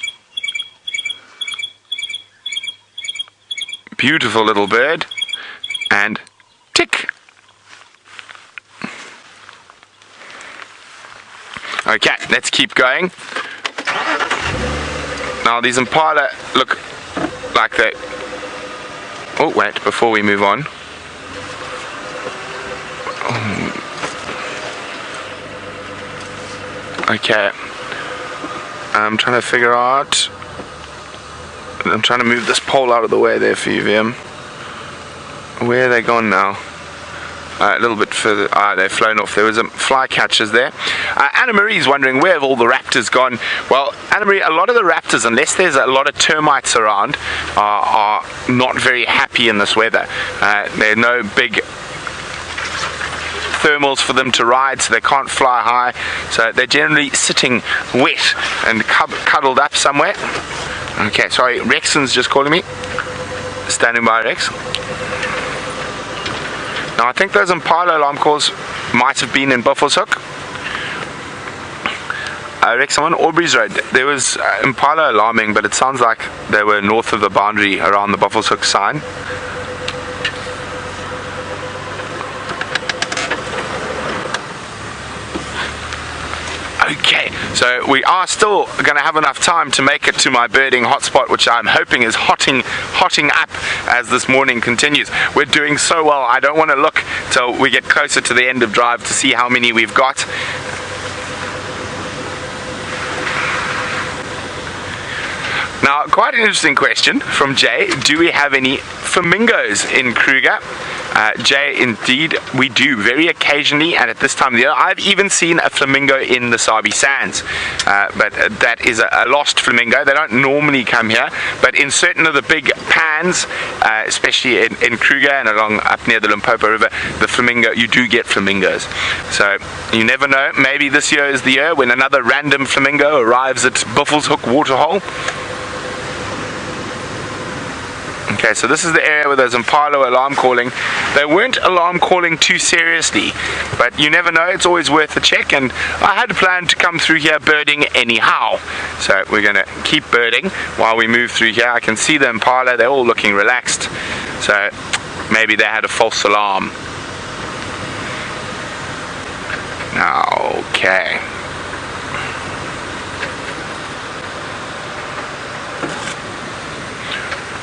Beautiful little bird. And tick. Okay, let's keep going. Now these impala look like they... Oh wait, before we move on. Okay. I'm trying to figure out... I'm trying to move this pole out of the way there for you, VM. Where are they gone now? A little bit further. They've flown off. There was some flycatchers there. Anna Marie's wondering, where have all the raptors gone? Well, Anna Marie, a lot of the raptors, unless there's a lot of termites around, are not very happy in this weather. There are no big thermals for them to ride, so they can't fly high. So they're generally sitting wet and cuddled up somewhere. Okay, sorry, Rexon's just calling me. Standing by, Rex. Now, I think those impala alarm calls might have been in Buffelshoek. Rex, I'm on Aubrey's Road. There was impala alarming, but it sounds like they were north of the boundary around the Buffelshoek sign. Okay, so we are still going to have enough time to make it to my birding hotspot, which I'm hoping is hotting up as this morning continues. We're doing so well. I don't want to look till we get closer to the end of drive to see how many we've got. Now, quite an interesting question from Jay. Do we have any flamingos in Kruger? Jay, indeed, we do very occasionally, and at this time of the year. I've even seen a flamingo in the Sabi Sands, but that is a lost flamingo. They don't normally come here, but in certain of the big pans, especially in Kruger and along up near the Limpopo River, you do get flamingos. So you never know, maybe this year is the year when another random flamingo arrives at Buffelshoek Waterhole. Okay, so this is the area where there's Impala alarm calling. They weren't alarm calling too seriously, but you never know, it's always worth a check, and I had planned to come through here birding anyhow. So we're going to keep birding while we move through here. I can see the Impala, they're all looking relaxed, so maybe they had a false alarm. Okay.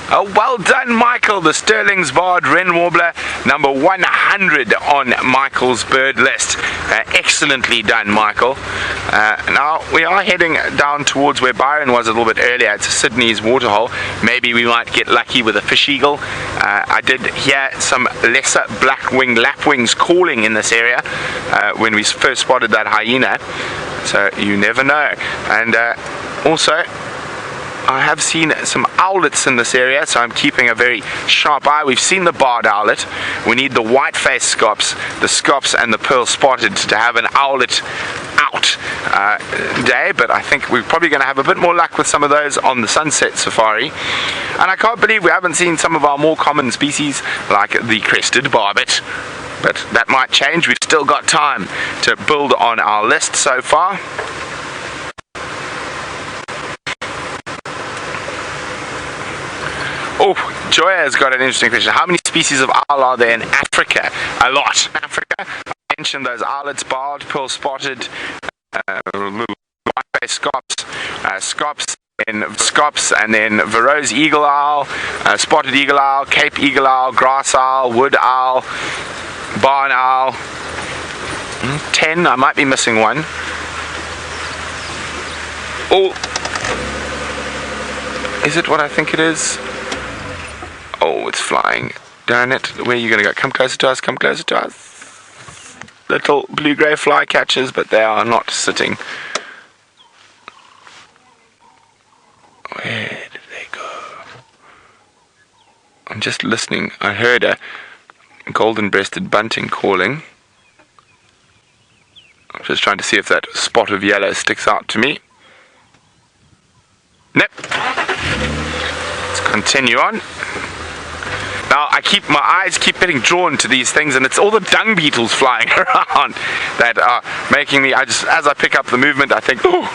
Oh, well done, Michael. The Sterling's Barred Wren Warbler, number 100 on Michael's bird list. Excellently done, Michael. Now, we are heading down towards where Byron was a little bit earlier. It's Sydney's Waterhole. Maybe we might get lucky with a fish eagle. I did hear some lesser black-winged lapwings calling in this area when we first spotted that hyena. So you never know. And also, I have seen some owlets in this area, so I'm keeping a very sharp eye. We've seen the barred owlet. We need the white-faced scops, the scops and the pearl spotted to have an owlet out day, but I think we're probably going to have a bit more luck with some of those on the sunset safari. And I can't believe we haven't seen some of our more common species like the crested barbet, but that might change. We've still got time to build on our list so far. Oh, Joya has got an interesting question. How many species of owl are there in Africa? A lot. In Africa, I mentioned those owlets, barred, pearl spotted, white-faced scops, and then Verreaux's eagle owl, spotted eagle owl, Cape eagle owl, grass owl, wood owl, barn owl. 10, I might be missing one. Oh, is it what I think it is? Oh, it's flying. Darn it. Where are you going to go? Come closer to us, come closer to us. Little blue-grey flycatchers, but they are not sitting. Where did they go? I'm just listening. I heard a golden-breasted bunting calling. I'm just trying to see if that spot of yellow sticks out to me. Nope. Let's continue on. Now, my eyes keep getting drawn to these things, and it's all the dung beetles flying around that are making me, as I pick up the movement, I think, oh,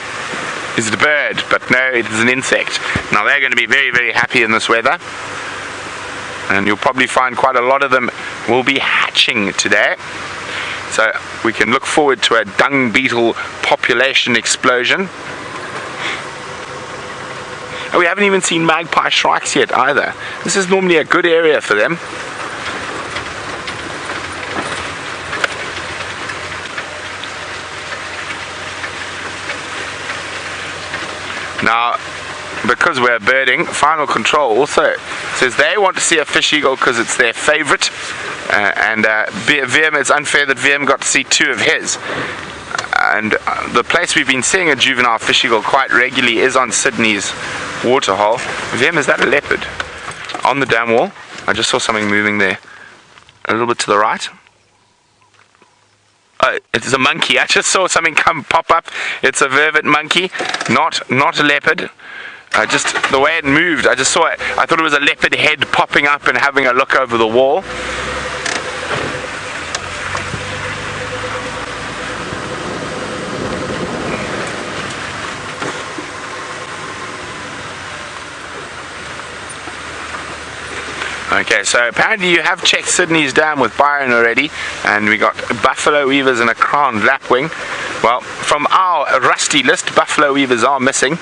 is it a bird? But no, it is an insect. Now, they're going to be very, very happy in this weather, and you'll probably find quite a lot of them will be hatching today. So we can look forward to a dung beetle population explosion. And we haven't even seen magpie shrikes yet either. This is normally a good area for them. Now, because we're birding, Final Control also says they want to see a fish eagle because it's their favorite. And VM, it's unfair that VM got to see 2 of his. And the place we've been seeing a juvenile fish eagle quite regularly is on Sydney's Waterhole. VM, is that a leopard? On the dam wall. I just saw something moving there. A little bit to the right. Oh, it's a monkey. I just saw something pop up. It's a vervet monkey, not a leopard. Just the way it moved, I just saw it. I thought it was a leopard head popping up and having a look over the wall. Okay, so apparently you have checked Sydney's dam with Byron already, and we got buffalo weavers and a crowned lapwing. Well, from our rusty list, buffalo weavers are missing,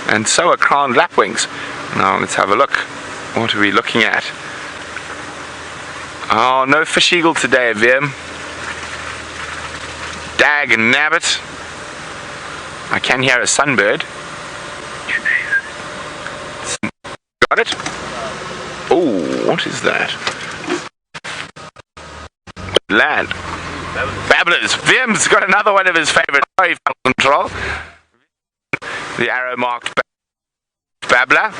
and so are crowned lapwings. Now let's have a look. What are we looking at? Oh, no fish eagle today, Vim. Dag and nabbit. I can hear a sunbird. Got it? Oh, what is that? land. Babblers. Vim's got another one of his favourite control. The arrow marked babbler.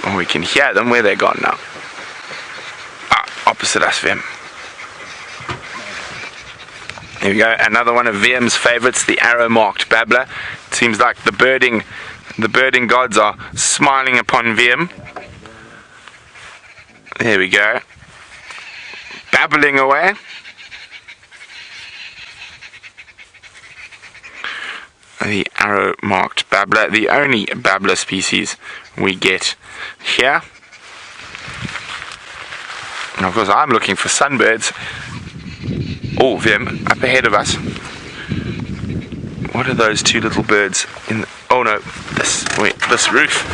Oh, we can hear them. Where they gone now? Opposite us, Vim. Here we go. Another one of Vim's favourites, the arrow marked babbler. It seems like the birding gods are smiling upon Vim. There we go. Babbling away. The arrow marked babbler, the only babbler species we get here. And of course I'm looking for sunbirds. Oh, Vim, up ahead of us. What are those two little birds in the, oh no, this roof.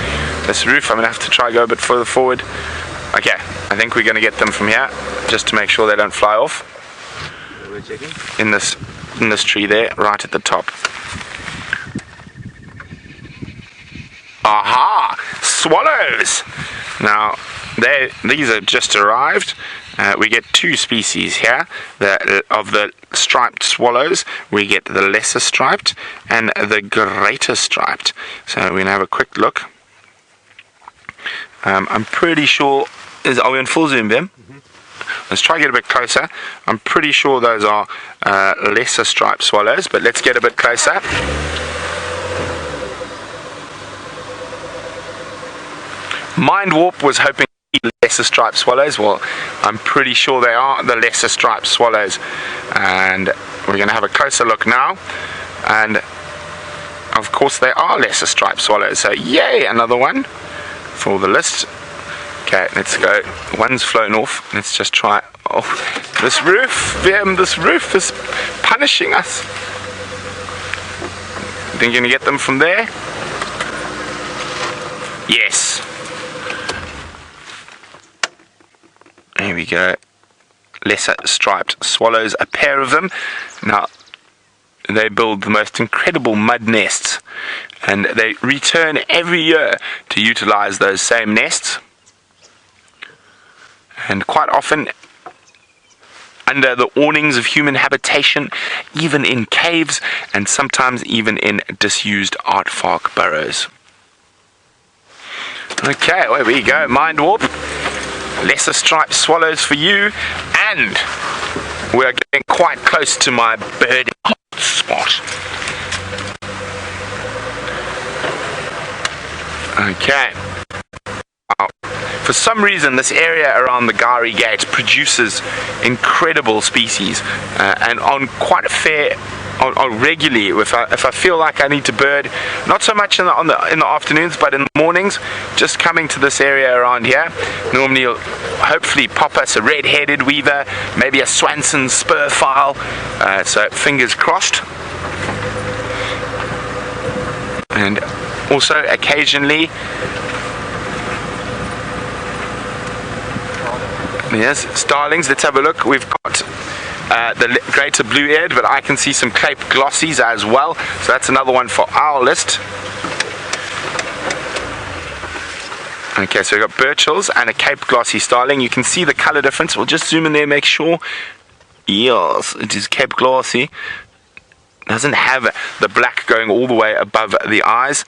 This roof, I'm gonna have to try go a bit further forward. Okay, I think we're gonna get them from here, just to make sure they don't fly off. We're checking. In this tree there, right at the top. Aha! Swallows! Now, these are just arrived. We get two species here of the striped swallows. We get the lesser striped and the greater striped. So we're going to have a quick look. I'm pretty sure... Are we in full zoom, Bim? Let's try to get a bit closer. I'm pretty sure those are lesser striped swallows, but let's get a bit closer. Mind Warp was hoping to see lesser striped swallows. Well, I'm pretty sure they are the lesser striped swallows. And we're going to have a closer look now. And of course they are lesser striped swallows. So yay, another one for the list. Okay, let's go. One's flown off. Let's just try. Oh, this roof, Vim, this roof is punishing us. Think you're going to get them from there? Yes. Here we go. Lesser striped swallows, a pair of them. Now, they build the most incredible mud nests, and they return every year to utilize those same nests. And quite often under the awnings of human habitation, even in caves, and sometimes even in disused aardvark burrows. Okay, there we go. Mind Warp. Lesser striped swallows for you, and we're getting quite close to my bird spot. Okay. For some reason, this area around the Gari Gate produces incredible species, and on quite a fair, regularly. If I feel like I need to bird, not so much in the afternoons, but in the mornings, just coming to this area around here. Normally, you'll hopefully pop us a red-headed weaver, maybe a Swanson spurfowl. So fingers crossed. And also occasionally. Yes, starlings. Let's have a look. We've got the greater blue-eared, but I can see some Cape glossies as well. So that's another one for our list. Okay, so we've got Birchills and a Cape glossy starling. You can see the color difference. We'll just zoom in there, make sure. Yes, it is Cape glossy. Doesn't have the black going all the way above the eyes,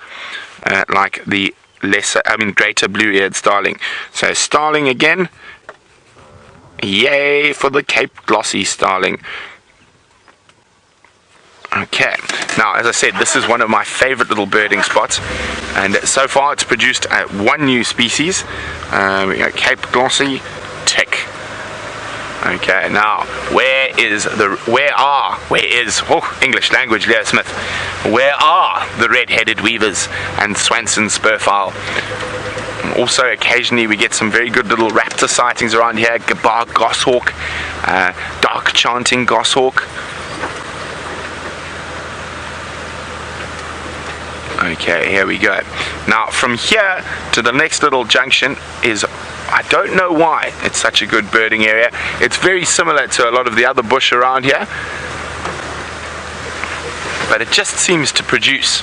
like the greater blue-eared starling. So starling again. Yay for the Cape glossy starling. Okay, now as I said, this is one of my favorite little birding spots, and so far it's produced one new species. We got Cape glossy, tick. Okay, now English language, Leo Smith, where are the red-headed weavers and Swanson spurfowl? Also, occasionally we get some very good little raptor sightings around here. Gabar goshawk, dark chanting goshawk. Okay, here we go. Now, from here to the next little junction is, I don't know why it's such a good birding area. It's very similar to a lot of the other bush around here, but it just seems to produce.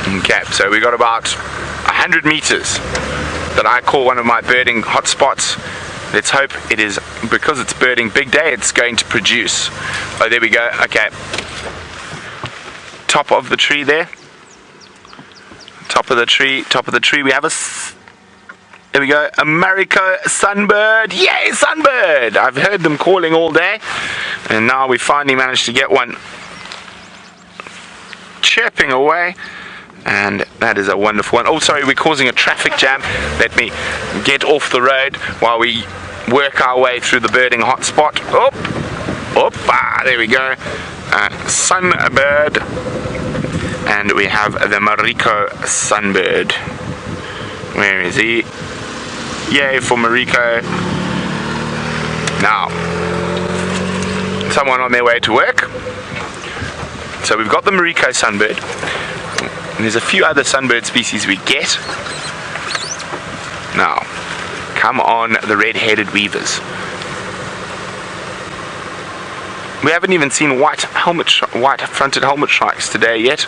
Okay, so we got about 100 meters that I call one of my birding hotspots. Let's hope it is, because it's birding big day, it's going to produce. Oh, there we go. Okay. Top of the tree there. Top of the tree. We have there we go, a Marico sunbird. Yay, sunbird! I've heard them calling all day, and now we finally managed to get one chirping away, and that is a wonderful one. Oh, sorry, we're causing a traffic jam. Let me get off the road while we work our way through the birding hotspot. There we go. Sunbird, and we have the Marico sunbird. Where is he? Yay for Marico. Now, someone on their way to work. So we've got the Marico sunbird, and there's a few other sunbird species we get. Now, come on, the red-headed weavers. We haven't even seen white-fronted helmet shrikes today yet,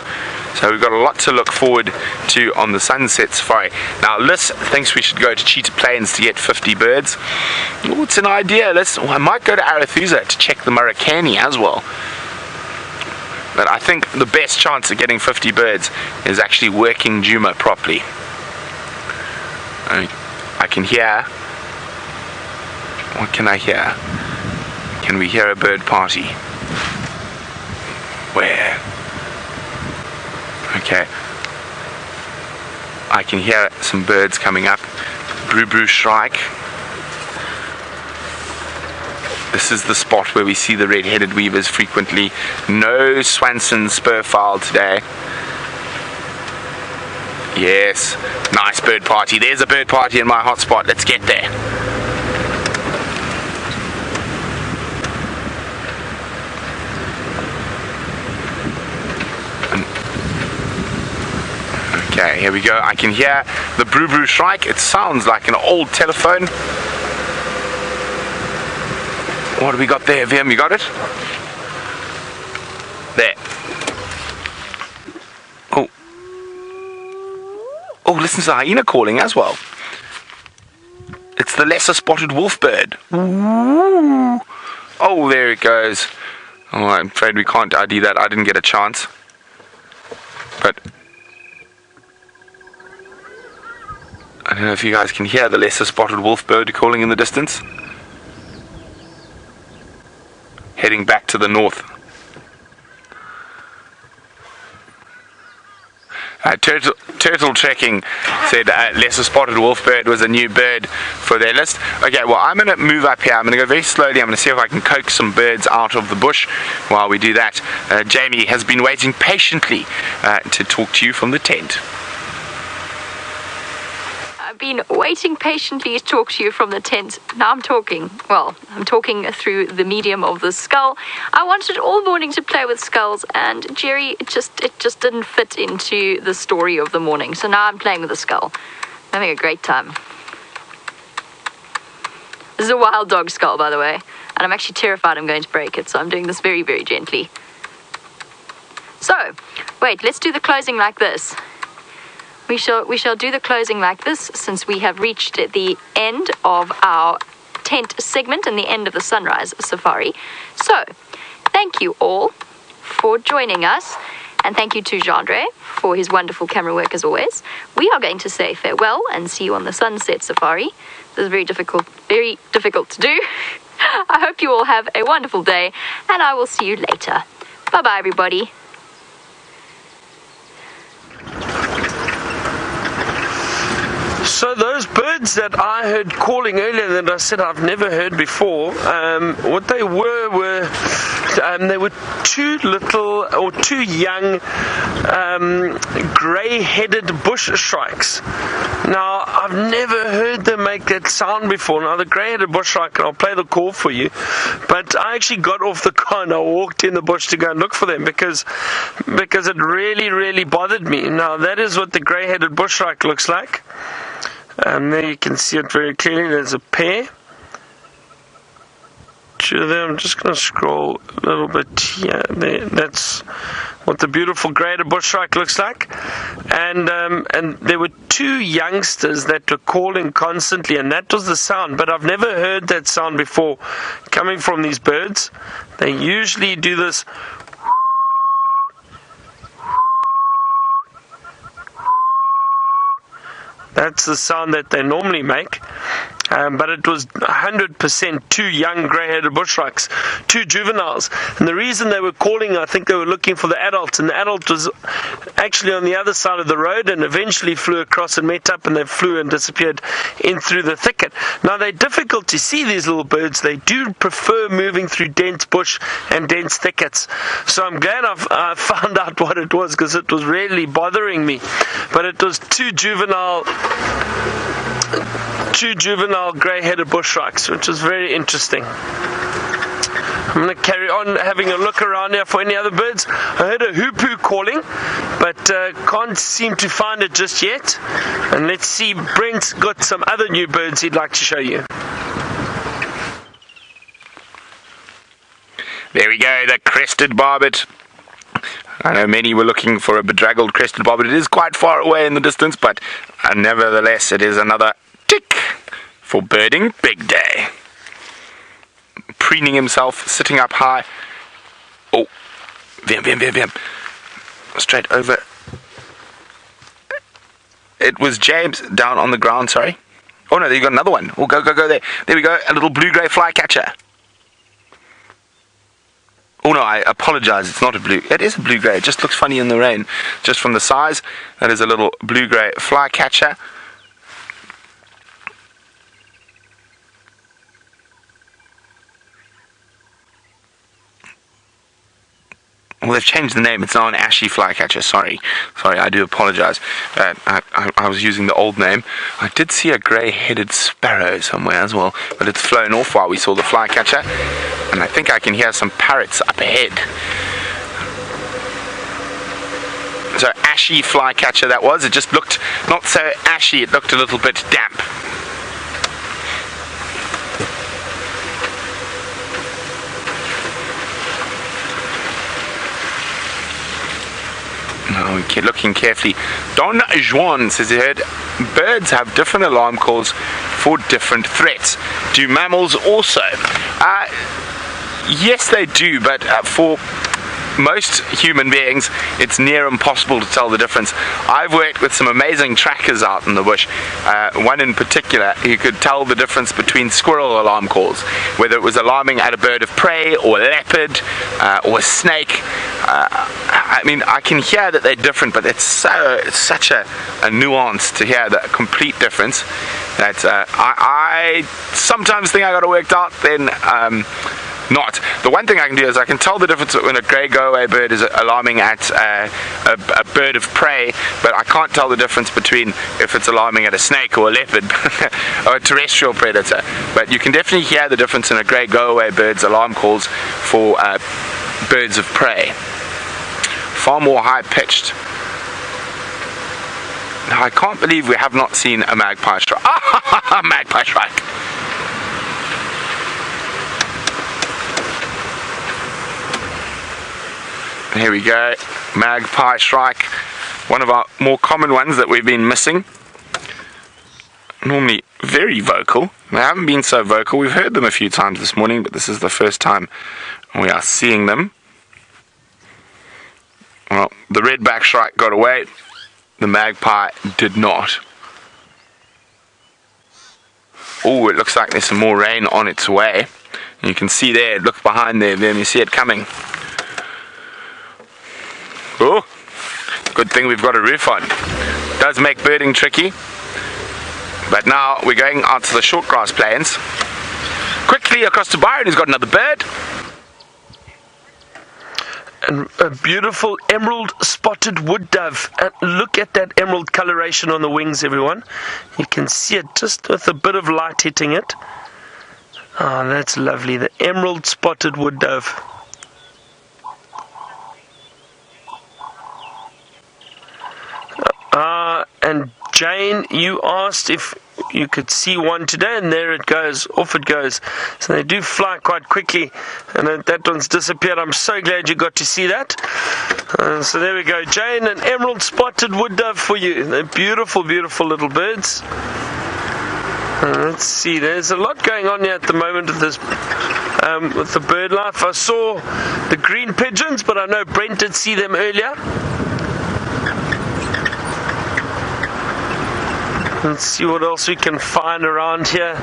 so we've got a lot to look forward to on the sunset safari. Now, Liz thinks we should go to Cheetah Plains to get 50 birds. Oh, it's an idea. I might go to Arathusa to check the Murakani as well. But I think the best chance of getting 50 birds is actually working Djuma properly. I can hear... What can I hear? Can we hear a bird party? Where? Okay. I can hear some birds coming up. Brew shrike. This is the spot where we see the red-headed weavers frequently. No Swanson spurfowl today. Yes, nice bird party. There's a bird party in my hotspot. Let's get there. Okay, here we go. I can hear the brew shrike. It sounds like an old telephone. What do we got there, Vim? You got it? There. Oh, listen to the hyena calling as well. It's the lesser spotted wolf bird. Ooh. Oh, there it goes. Oh, I'm afraid we can't ID that. I didn't get a chance. But I don't know if you guys can hear the lesser spotted wolf bird calling in the distance. Heading back to the north. Turtle Trekking said lesser spotted wolfbird was a new bird for their list. Okay, well, I'm going to move up here. I'm going to go very slowly. I'm going to see if I can coax some birds out of the bush while we do that. Jamie has been waiting patiently to talk to you from the tent. I've been waiting patiently to talk to you from the tent. Now I'm talking. Well, I'm talking through the medium of the skull. I wanted all morning to play with skulls, and Jerry, it just didn't fit into the story of the morning. So now I'm playing with the skull. I'm having a great time. This is a wild dog skull, by the way, and I'm actually terrified I'm going to break it, so I'm doing this very, very gently. So, wait, let's do the closing like this. We shall do the closing like this, since we have reached the end of our tent segment and the end of the sunrise safari. So, thank you all for joining us, and thank you to Jeandre for his wonderful camera work as always. We are going to say farewell and see you on the sunset safari. This is very difficult to do. I hope you all have a wonderful day, and I will see you later. Bye-bye, everybody. So those birds that I heard calling earlier that I said I've never heard before, what they were they were two young grey-headed bush shrikes. Now, I've never heard them make that sound before. Now, the grey-headed bush shrike, I'll play the call for you, but I actually got off the car and I walked in the bush to go and look for them because it really, really bothered me. Now, that is what the grey-headed bush shrike looks like. There you can see it very clearly. There's a pair. Two of them. I'm just going to scroll a little bit here. There. That's what the beautiful grey-headed bushshrike looks like. And there were 2 youngsters that were calling constantly, and that was the sound. But I've never heard that sound before coming from these birds. They usually do this. That's the sound that they normally make. But it was 100% 2 young grey-headed bushrikes, 2 juveniles. And the reason they were calling, I think they were looking for the adult, and the adult was actually on the other side of the road and eventually flew across and met up, and they flew and disappeared in through the thicket. Now, they're difficult to see, these little birds. They do prefer moving through dense bush and dense thickets. So I'm glad I found out what it was, because it was really bothering me. But it was 2 juvenile grey-headed bushrikes, which is very interesting. I'm going to carry on having a look around here for any other birds. I heard a hoopoe calling, but can't seem to find it just yet. And let's see, Brent's got some other new birds he'd like to show you. There we go, the crested barbet. I know many were looking for a bedraggled crested barbet. It is quite far away in the distance, but nevertheless, it is another tick for birding big day. Preening himself, sitting up high. Oh, Vim. Straight over. It was James down on the ground, sorry. Oh no, there you got another one. Oh, go there. There we go, a little blue-grey flycatcher. Oh no, I apologize, it's not a blue. It is a blue-grey, it just looks funny in the rain. Just from the size, that is a little blue-grey flycatcher. Well, they've changed the name. It's now an ashy flycatcher. Sorry, I do apologize. I was using the old name. I did see a grey-headed sparrow somewhere as well, but it's flown off while we saw the flycatcher. And I think I can hear some parrots up ahead. So ashy flycatcher that was. It just looked not so ashy. It looked a little bit damp. Now we're looking carefully. Don Juan says he heard birds have different alarm calls for different threats. Do mammals also? Yes, they do, but for most human beings, it's near impossible to tell the difference. I've worked with some amazing trackers out in the bush. One in particular, who could tell the difference between squirrel alarm calls, whether it was alarming at a bird of prey, or a leopard, or a snake. I mean, I can hear that they're different, but it's such a nuance to hear the complete difference that I sometimes think I got it worked out, then not. The one thing I can do is I can tell the difference when a grey go-away bird is alarming at a bird of prey, but I can't tell the difference between if it's alarming at a snake or a leopard or a terrestrial predator. But you can definitely hear the difference in a grey go-away bird's alarm calls for birds of prey. Far more high-pitched. Now, I can't believe we have not seen a magpie strike. Magpie strike. Here we go, magpie strike, one of our more common ones that we've been missing. Normally very vocal. They haven't been so vocal. We've heard them a few times this morning, but this is the first time we are seeing them. Well, the redback shrike got away, the magpie did not. Oh, it looks like there's some more rain on its way. You can see there, look behind there, you see it coming. Oh, good thing we've got a roof on. Does make birding tricky. But now we're going out to the short grass plains. Quickly across to Byron, who's got another bird. And a beautiful emerald spotted wood dove. And look at that emerald coloration on the wings, everyone. You can see it just with a bit of light hitting it. Oh, that's lovely. The emerald spotted wood dove. And Jane, you asked if you could see one today, and there it goes, off it goes. So they do fly quite quickly, and that one's disappeared. I'm so glad you got to see that. So there we go, Jane, an emerald spotted wood dove for you. They're beautiful, beautiful little birds. Let's see, there's a lot going on here at the moment with this, with the bird life. I saw the green pigeons, but I know Brent did see them earlier. Let's see what else we can find around here.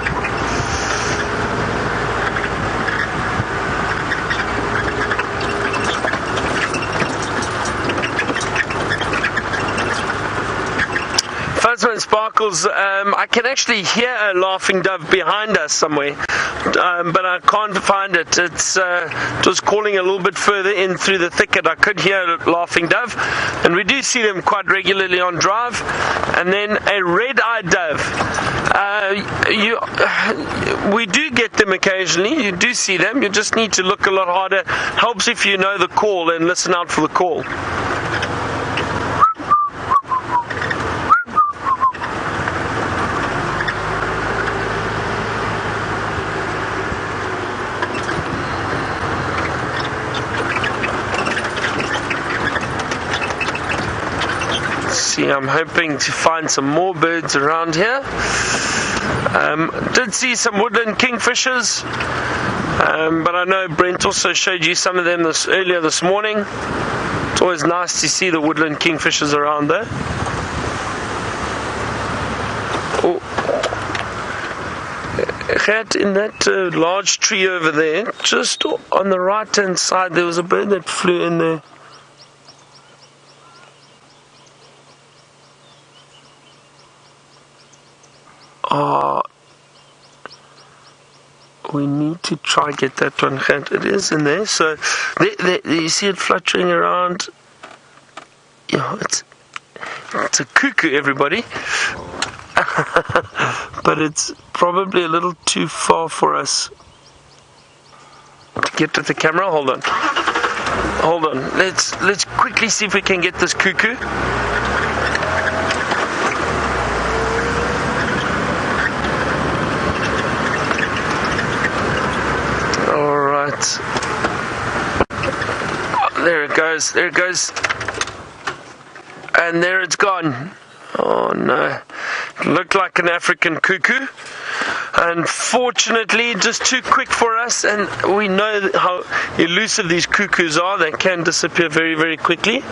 Fuzzman Sparkles, I can actually hear a laughing dove behind us somewhere, but I can't find it. It was calling a little bit further in through the thicket. I could hear a laughing dove, and we do see them quite regularly on drive. And then a red-eyed dove. We do get them occasionally. You do see them. You just need to look a lot harder. Helps if you know the call and listen out for the call. See, I'm hoping to find some more birds around here. Did see some woodland kingfishers, but I know Brent also showed you some of them earlier this morning. It's always nice to see the woodland kingfishers around there. Oh, in that large tree over there, just on the right hand side, there was a bird that flew in there. We need to try get that one. It is in there. So there, you see it fluttering around. Yeah, it's a cuckoo, everybody. But it's probably a little too far for us to get to the camera. Hold on. Let's quickly see if we can get this cuckoo. There it goes, and there it's gone. Oh no, it looked like an African cuckoo. Unfortunately, just too quick for us, and we know how elusive these cuckoos are. They can disappear very, very quickly.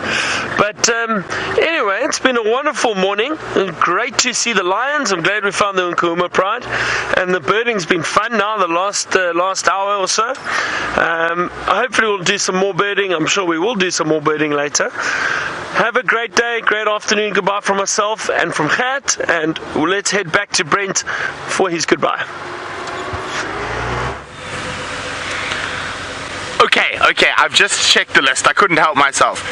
But anyway, it's been a wonderful morning. Great to see the lions. I'm glad we found the Nkuhuma Pride, and the birding's been fun now the last hour or so. Hopefully we'll do some more birding. I'm sure we will do some more birding later. Have a great day, great afternoon. Goodbye from myself and from Hat, and let's head back to Brent for his goodbye. Okay, I've just checked the list. I couldn't help myself.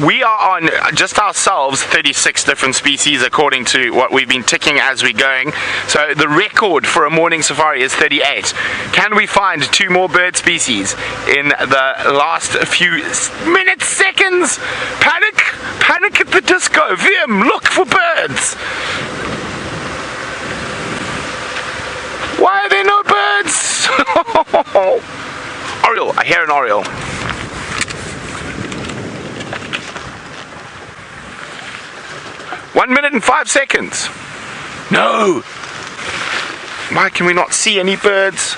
We are on just ourselves 36 different species according to what we've been ticking as we're going. So the record for a morning safari is 38. Can we find 2 more bird species in the last few minutes, seconds? Panic at the disco. Vim, look for birds. Why are there no birds? Oriole, I hear an oriole. One minute and 5 seconds. No! Why can we not see any birds?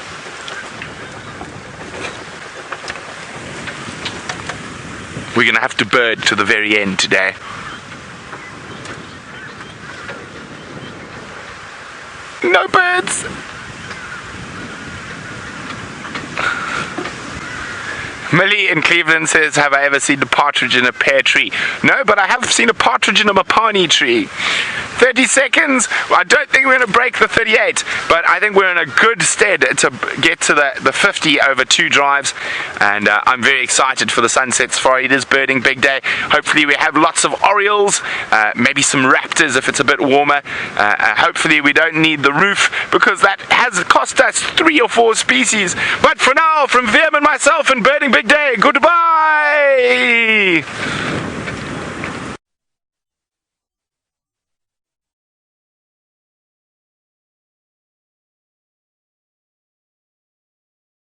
We're gonna have to bird to the very end today. No birds! Millie in Cleveland says, have I ever seen a partridge in a pear tree? No, but I have seen a partridge in a mapani tree. 30 seconds. I don't think we're going to break the 38, but I think we're in a good stead to get to the 50 over 2 drives, and I'm very excited for the sunset safari. It is birding big day. Hopefully we have lots of orioles, maybe some raptors if it's a bit warmer. Hopefully we don't need the roof, because that has cost us 3 or 4 species. But for now, from Vim and myself and birding big day, goodbye!